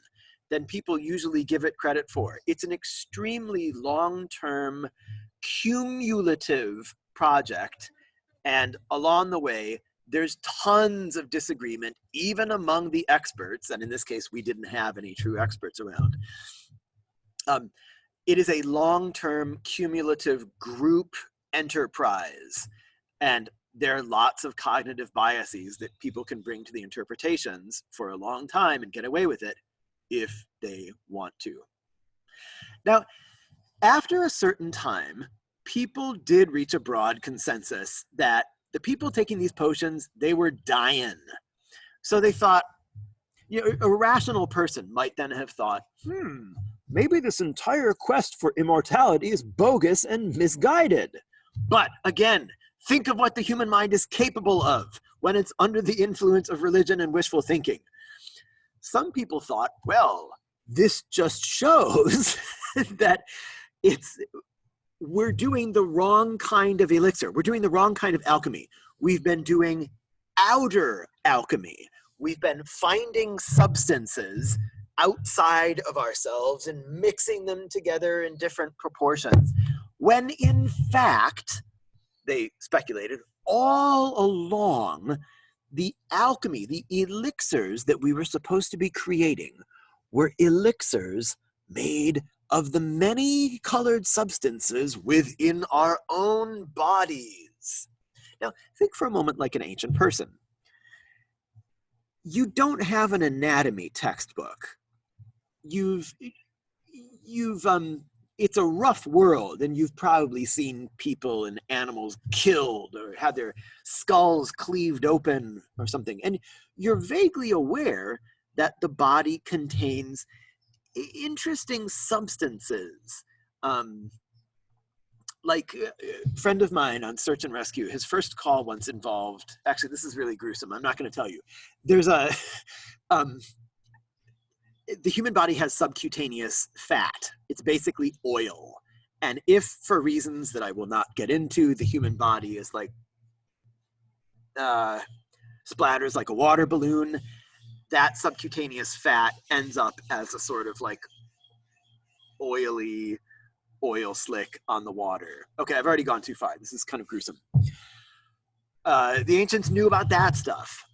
than people usually give it credit for. It's an extremely long-term, cumulative project, and along the way, there's tons of disagreement, even among the experts, and in this case, we didn't have any true experts around. It is a long-term, cumulative group enterprise, and there are lots of cognitive biases that people can bring to the interpretations for a long time and get away with it if they want to. Now, after a certain time, people did reach a broad consensus that the people taking these potions, they were dying. So they thought, a rational person might then have thought, maybe this entire quest for immortality is bogus and misguided. But again, think of what the human mind is capable of when it's under the influence of religion and wishful thinking. Some people thought, well, this just shows that we're doing the wrong kind of elixir. We're doing the wrong kind of alchemy. We've been doing outer alchemy. We've been finding substances outside of ourselves and mixing them together in different proportions. When in fact, they speculated, all along, the alchemy, the elixirs that we were supposed to be creating were elixirs made of the many colored substances within our own bodies. Now, think for a moment like an ancient person. You don't have an anatomy textbook. It's a rough world, and you've probably seen people and animals killed or had their skulls cleaved open or something. And you're vaguely aware that the body contains interesting substances. Like a friend of mine on search and rescue, his first call once involved, actually, this is really gruesome. I'm not going to tell you. There's the human body has subcutaneous fat. It's basically oil. And if, for reasons that I will not get into, the human body is like, splatters like a water balloon, that subcutaneous fat ends up as a sort of like oily oil slick on the water. Okay, I've already gone too far. This is kind of gruesome. The ancients knew about that stuff.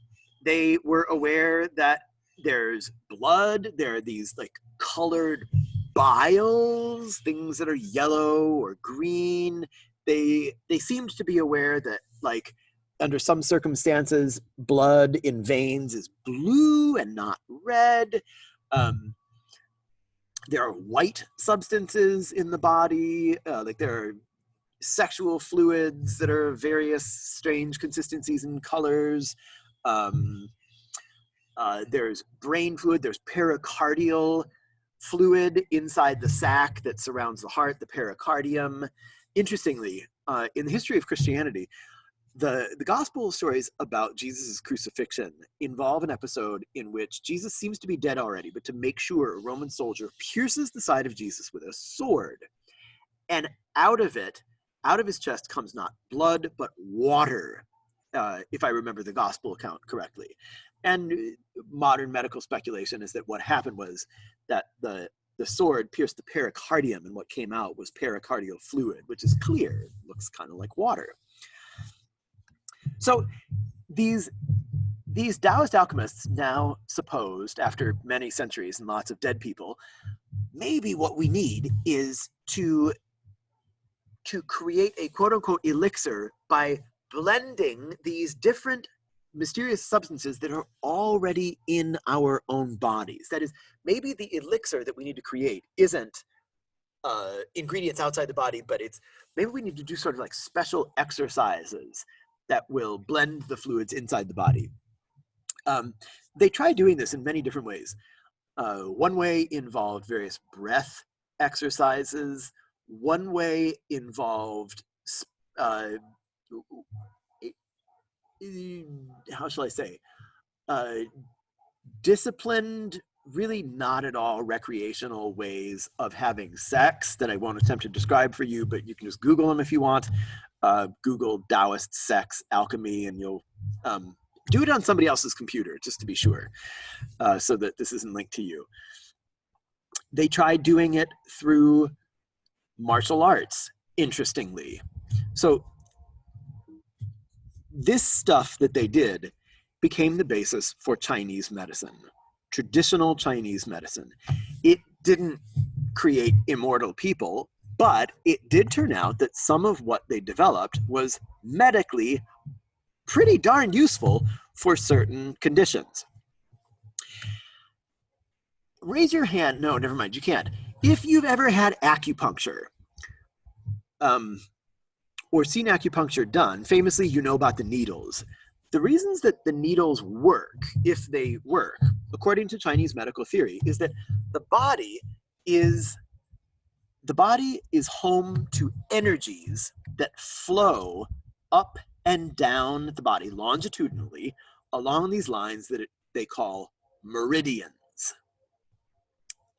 They were aware that there's blood, there are these like colored biles, things that are yellow or green. They seemed to be aware that, like, under some circumstances, blood in veins is blue and not red. There are white substances in the body, like there are sexual fluids that are various strange consistencies and colors. There's brain fluid, there's pericardial fluid inside the sac that surrounds the heart, the pericardium. Interestingly, in the history of Christianity, the gospel stories about Jesus' crucifixion involve an episode in which Jesus seems to be dead already, but to make sure, a Roman soldier pierces the side of Jesus with a sword. And out of his chest comes not blood, but water, if I remember the gospel account correctly. And modern medical speculation is that what happened was that the sword pierced the pericardium, and what came out was pericardial fluid, which is clear. It looks kind of like water. So these Taoist alchemists now supposed, after many centuries and lots of dead people, maybe what we need is to create a quote-unquote elixir by blending these different mysterious substances that are already in our own bodies. That is, maybe the elixir that we need to create isn't ingredients outside the body, but it's maybe we need to do sort of like special exercises that will blend the fluids inside the body. They tried doing this in many different ways. One way involved various breath exercises. One way involved, how shall I say, disciplined, really not at all recreational ways of having sex that I won't attempt to describe for you, but you can just Google them if you want. Google Taoist sex alchemy, and you'll do it on somebody else's computer, just to be sure, so that this isn't linked to you. They tried doing it through martial arts, interestingly. So this stuff that they did became the basis for Chinese medicine, traditional Chinese medicine. It didn't create immortal people, but it did turn out that some of what they developed was medically pretty darn useful for certain conditions. Raise your hand. No, never mind. You can't. If you've ever had acupuncture or seen acupuncture done, famously, you know about the needles. The reasons that the needles work, if they work, according to Chinese medical theory, is that the body is home to energies that flow up and down the body longitudinally along these lines that they call meridians,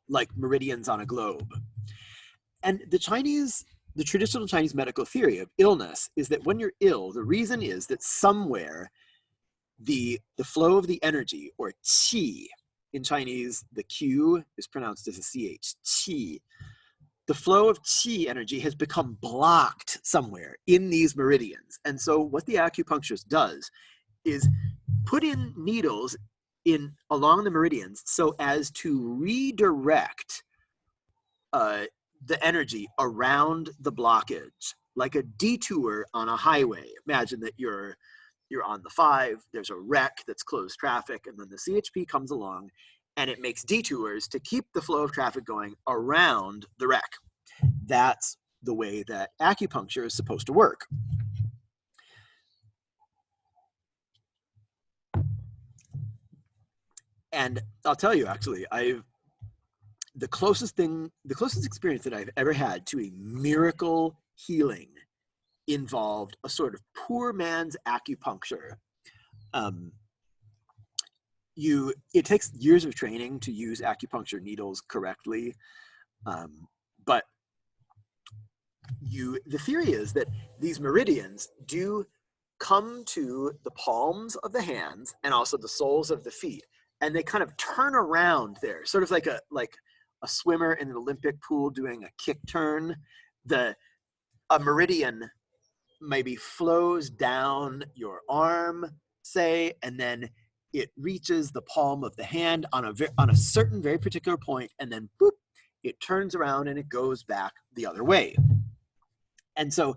like meridians on a globe. And the traditional Chinese medical theory of illness is that when you're ill, the reason is that somewhere the flow of the energy, or qi, in Chinese, the Q is pronounced as a CH, qi. The flow of qi energy has become blocked somewhere in these meridians. And so what the acupuncturist does is put in needles along the meridians so as to redirect the energy around the blockage, like a detour on a highway. Imagine that you're on the 5, there's a wreck that's closed traffic, and then the CHP comes along and it makes detours to keep the flow of traffic going around the wreck. That's the way that acupuncture is supposed to work. And I'll tell you, actually, the closest experience that I've ever had to a miracle healing involved a sort of poor man's acupuncture. It takes years of training to use acupuncture needles correctly, but the theory is that these meridians do come to the palms of the hands and also the soles of the feet, and they kind of turn around there, sort of like a swimmer in an Olympic pool doing a kick turn. A meridian maybe flows down your arm, say, and then it reaches the palm of the hand on a certain very particular point, and then boop, it turns around and it goes back the other way. And so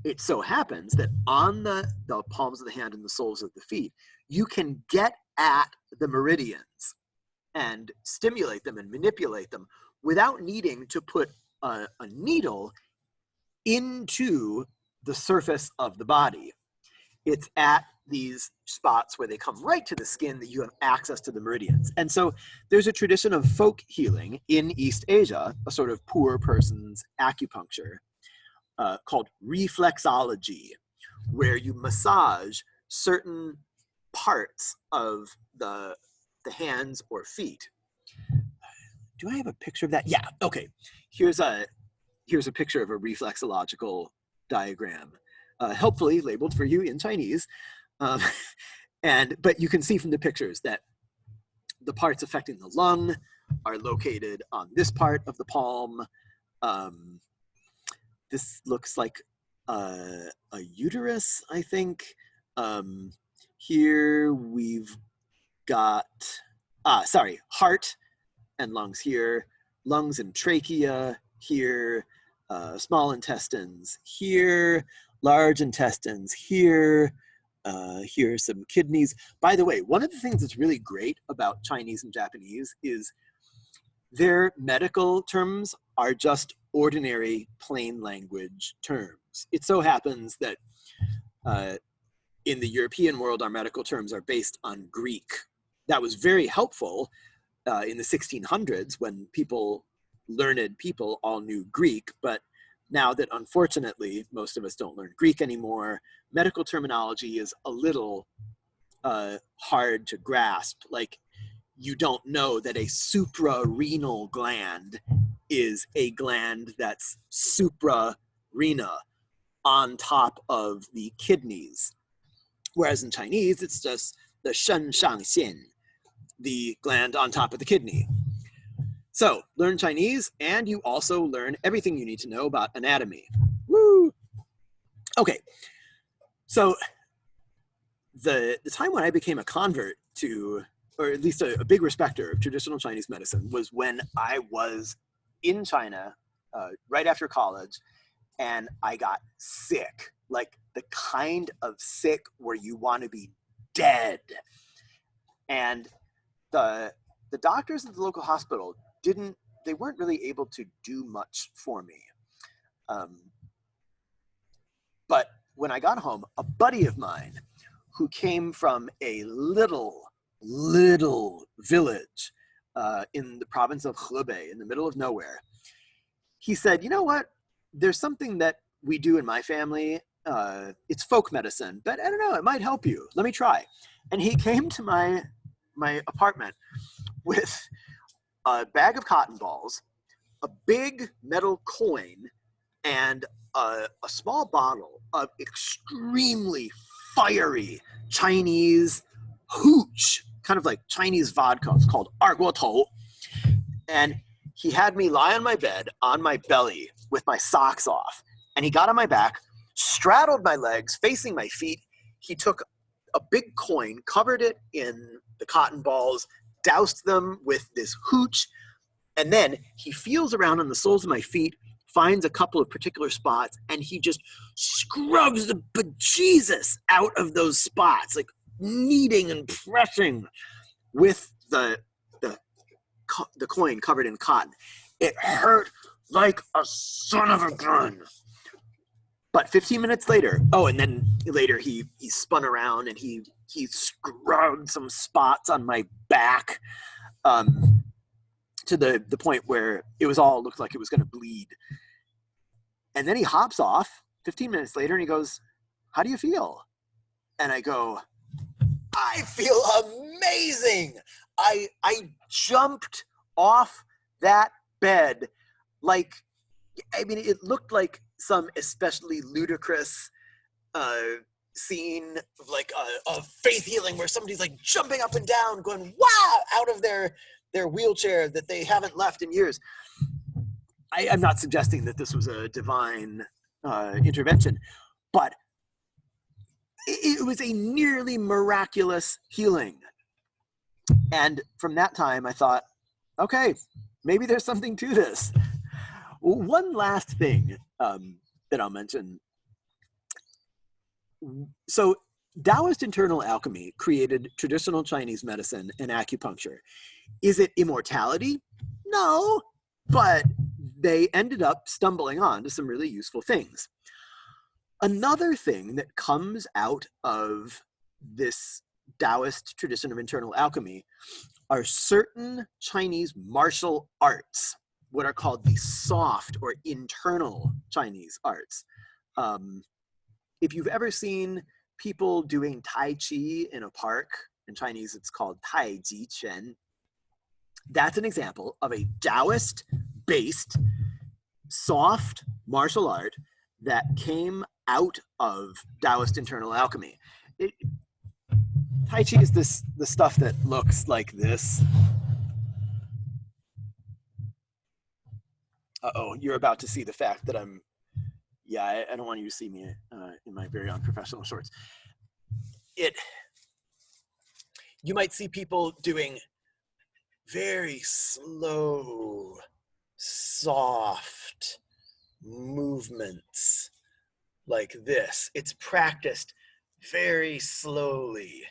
it so happens that on the palms of the hand and the soles of the feet, you can get at the meridians and stimulate them and manipulate them without needing to put a needle into the surface of the body. It's at these spots where they come right to the skin that you have access to the meridians. And so there's a tradition of folk healing in East Asia, a sort of poor person's acupuncture, called reflexology, where you massage certain parts of the hands or feet. Do I have a picture of that? Yeah, okay. Here's a picture of a reflexological diagram, helpfully labeled for you in Chinese. But you can see from the pictures that the parts affecting the lung are located on this part of the palm. This looks like a uterus, I think. Here we've got, heart and lungs here, lungs and trachea here, small intestines here, large intestines here, here are some kidneys. By the way, one of the things that's really great about Chinese and Japanese is their medical terms are just ordinary plain language terms. It so happens that in the European world, our medical terms are based on Greek. That was very helpful in the 1600s when learned people all knew Greek, but now that unfortunately most of us don't learn Greek anymore, medical terminology is a little hard to grasp. Like, you don't know that a suprarenal gland is a gland that's suprarena on top of the kidneys. Whereas in Chinese, it's just the shen shang xian, the gland on top of the kidney. So learn Chinese, and you also learn everything you need to know about anatomy. Woo! Okay, so the time when I became a convert to, or at least a big respecter of traditional Chinese medicine, was when I was in China right after college, and I got sick, like the kind of sick where you want to be dead. And the doctors at the local hospital they weren't really able to do much for me. But when I got home, a buddy of mine who came from a little village in the province of Hebei, in the middle of nowhere, he said, you know what? There's something that we do in my family. It's folk medicine, but I don't know, it might help you. Let me try. And he came to my apartment with a bag of cotton balls, a big metal coin, and a small bottle of extremely fiery Chinese hooch, kind of like Chinese vodka. It's called Arguotou. And he had me lie on my bed on my belly with my socks off. And he got on my back, straddled my legs, facing my feet. He took a big coin, covered it in the cotton balls, doused them with this hooch, and then he feels around on the soles of my feet, finds a couple of particular spots, and he just scrubs the bejesus out of those spots, like kneading and pressing with the coin covered in cotton. It hurt like a son of a gun. But 15 minutes later, and then later he spun around and he scrubbed some spots on my back to the point where it looked like it was going to bleed. And then he hops off 15 minutes later and he goes, how do you feel? And I go, I feel amazing. I jumped off that bed it looked like some especially ludicrous scene of like a faith healing where somebody's like jumping up and down going wow out of their wheelchair that they haven't left in years. I'm not suggesting that this was a divine intervention, but it was a nearly miraculous healing. And from that time I thought, okay, maybe there's something to this. One last thing that I'll mention. So Taoist internal alchemy created traditional Chinese medicine and acupuncture. Is it immortality? No, but they ended up stumbling on to some really useful things. Another thing that comes out of this Taoist tradition of internal alchemy are certain Chinese martial arts, what are called the soft or internal Chinese arts. If you've ever seen people doing Tai Chi in a park, in Chinese it's called Tai Ji Quan, that's an example of a Taoist-based soft martial art that came out of Taoist internal alchemy. Tai Chi is the stuff that looks like this. Uh-oh, you're about to see the fact that I don't want you to see me in my very unprofessional shorts. You might see people doing very slow, soft movements like this. It's practiced very slowly.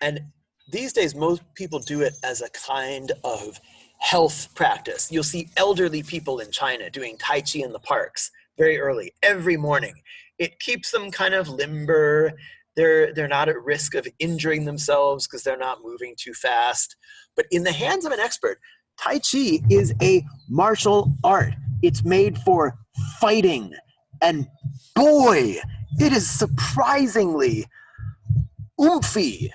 And these days, most people do it as a kind of health practice. You'll see elderly people in China doing Tai Chi in the parks very early, every morning. It keeps them kind of limber. They're not at risk of injuring themselves because they're not moving too fast. But in the hands of an expert, Tai Chi is a martial art. It's made for fighting. And boy, it is surprisingly oomphy.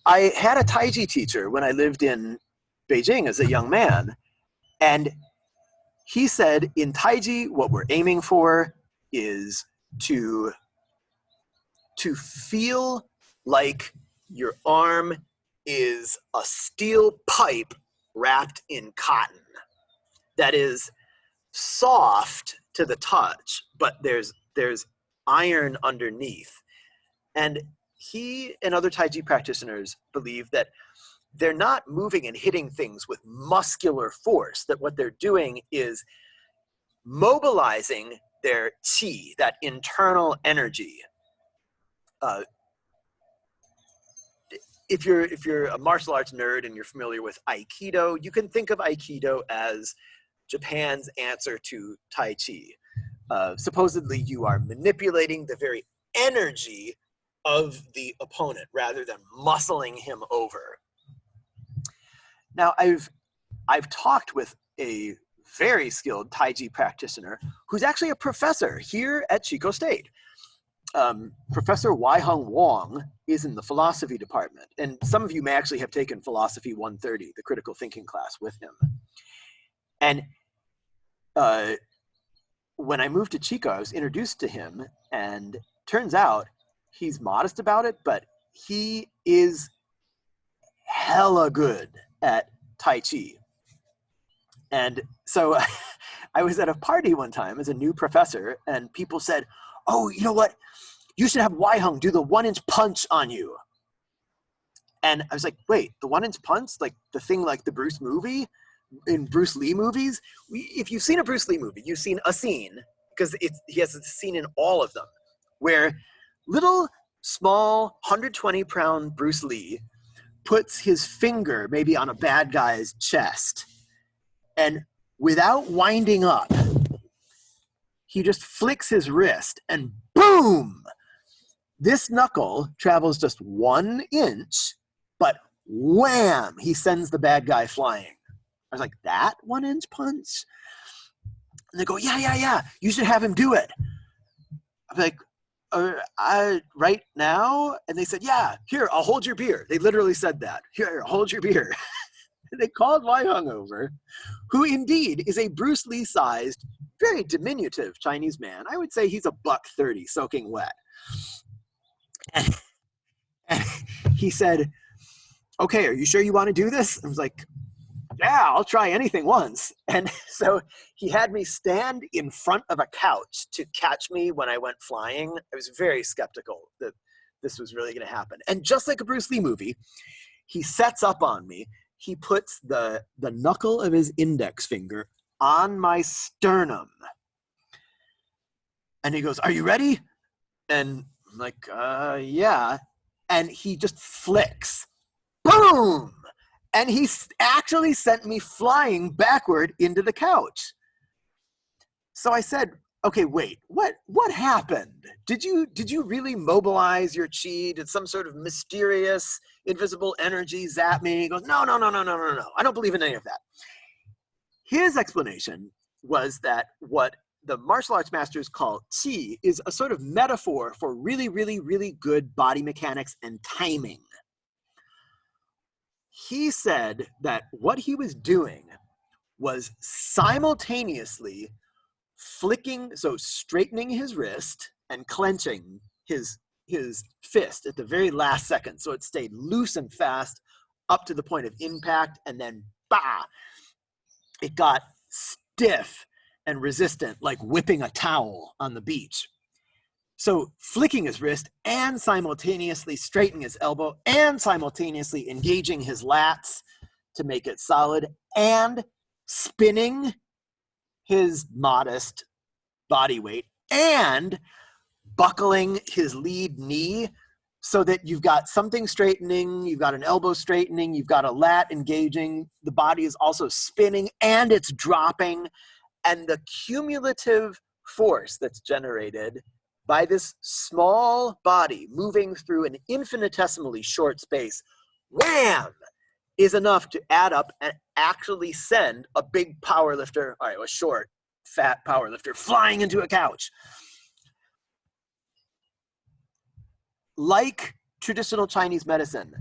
I had a Tai Chi teacher when I lived in Beijing as a young man, and he said in Tai Chi what we're aiming for is to feel like your arm is a steel pipe wrapped in cotton that is soft to the touch, but there's iron underneath. And he and other Tai Chi practitioners believe that they're not moving and hitting things with muscular force, that what they're doing is mobilizing their qi, that internal energy. If you're a martial arts nerd and you're familiar with Aikido, you can think of Aikido as Japan's answer to Tai Chi. Supposedly, you are manipulating the very energy of the opponent rather than muscling him over. Now, I've talked with a very skilled Tai Chi practitioner who's actually a professor here at Chico State. Professor Wai-Hung Wong is in the philosophy department, and some of you may actually have taken Philosophy 130, the critical thinking class, with him. And when I moved to Chico, I was introduced to him, and turns out he's modest about it, but he is hella good at Tai Chi. And so I was at a party one time as a new professor, and people said, "Oh, you know what? You should have Wai-Hung do the 1-inch punch on you." And I was like, wait, the 1-inch punch? Like the thing like the Bruce movie? In Bruce Lee movies? If you've seen a Bruce Lee movie, you've seen a scene, because he has a scene in all of them, where little, small, 120-pound Bruce Lee puts his finger maybe on a bad guy's chest, and without winding up, he just flicks his wrist, and boom! This knuckle travels just 1 inch, but wham! He sends the bad guy flying. I was like, that 1-inch punch? And they go, yeah, you should have him do it. I'm like, right now? And they said, yeah, here, I'll hold your beer. They literally said that. Here, hold your beer. And they called Wai-Hung over, who indeed is a Bruce Lee-sized, very diminutive Chinese man. I would say he's a $130 soaking wet. And he said, okay, are you sure you want to do this? I was like, yeah, I'll try anything once. And so he had me stand in front of a couch to catch me when I went flying. I was very skeptical that this was really going to happen. And just like a Bruce Lee movie, he sets up on me. He puts the knuckle of his index finger on my sternum. And he goes, are you ready? And I'm like, yeah. And he just flicks. Boom! And he actually sent me flying backward into the couch. So I said, okay, wait, what happened? Did you really mobilize your chi? Did some sort of mysterious, invisible energy zap me? He goes, no. I don't believe in any of that. His explanation was that what the martial arts masters call qi is a sort of metaphor for really, really, really good body mechanics and timing. He said that what he was doing was simultaneously flicking, so straightening his wrist and clenching his fist at the very last second. So it stayed loose and fast up to the point of impact, and then bah, it got stiff and resistant, like whipping a towel on the beach. So flicking his wrist and simultaneously straightening his elbow and simultaneously engaging his lats to make it solid and spinning his modest body weight and buckling his lead knee so that you've got something straightening, you've got an elbow straightening, you've got a lat engaging, the body is also spinning and it's dropping, and the cumulative force that's generated by this small body moving through an infinitesimally short space, wham, is enough to add up and actually send a big power lifter, all right, a short, fat power lifter flying into a couch. Like traditional Chinese medicine,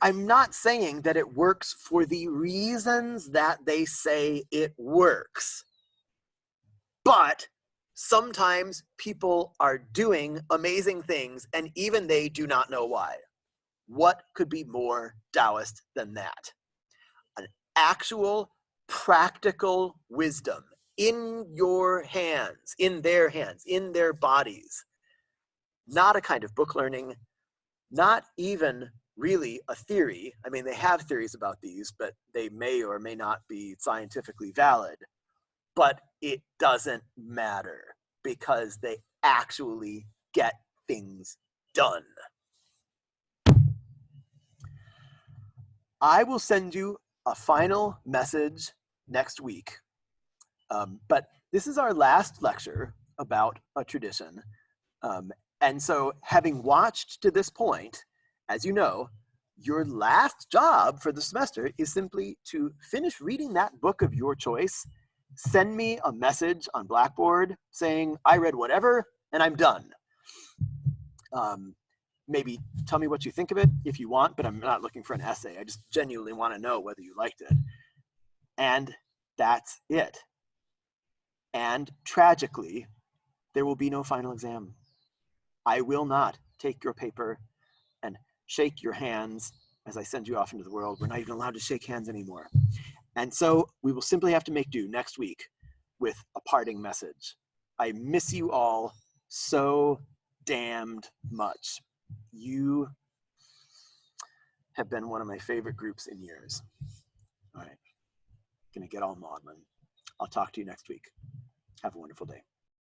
I'm not saying that it works for the reasons that they say it works, but sometimes people are doing amazing things and even they do not know why. What could be more Taoist than that? An actual practical wisdom in your hands, in their bodies. Not a kind of book learning, not even really a theory. I mean, they have theories about these, but they may or may not be scientifically valid. But it doesn't matter. because they actually get things done. I will send you a final message next week. But this is our last lecture about a tradition. And so having watched to this point, as you know, your last job for the semester is simply to finish reading that book of your choice, send me a message on Blackboard saying, I read whatever, and I'm done. Maybe tell me what you think of it if you want, but I'm not looking for an essay. I just genuinely want to know whether you liked it. And that's it. And tragically, there will be no final exam. I will not take your paper and shake your hands as I send you off into the world. We're not even allowed to shake hands anymore. And so we will simply have to make do next week with a parting message. I miss you all so damned much. You have been one of my favorite groups in years. All right, gonna get all maudlin. I'll talk to you next week. Have a wonderful day.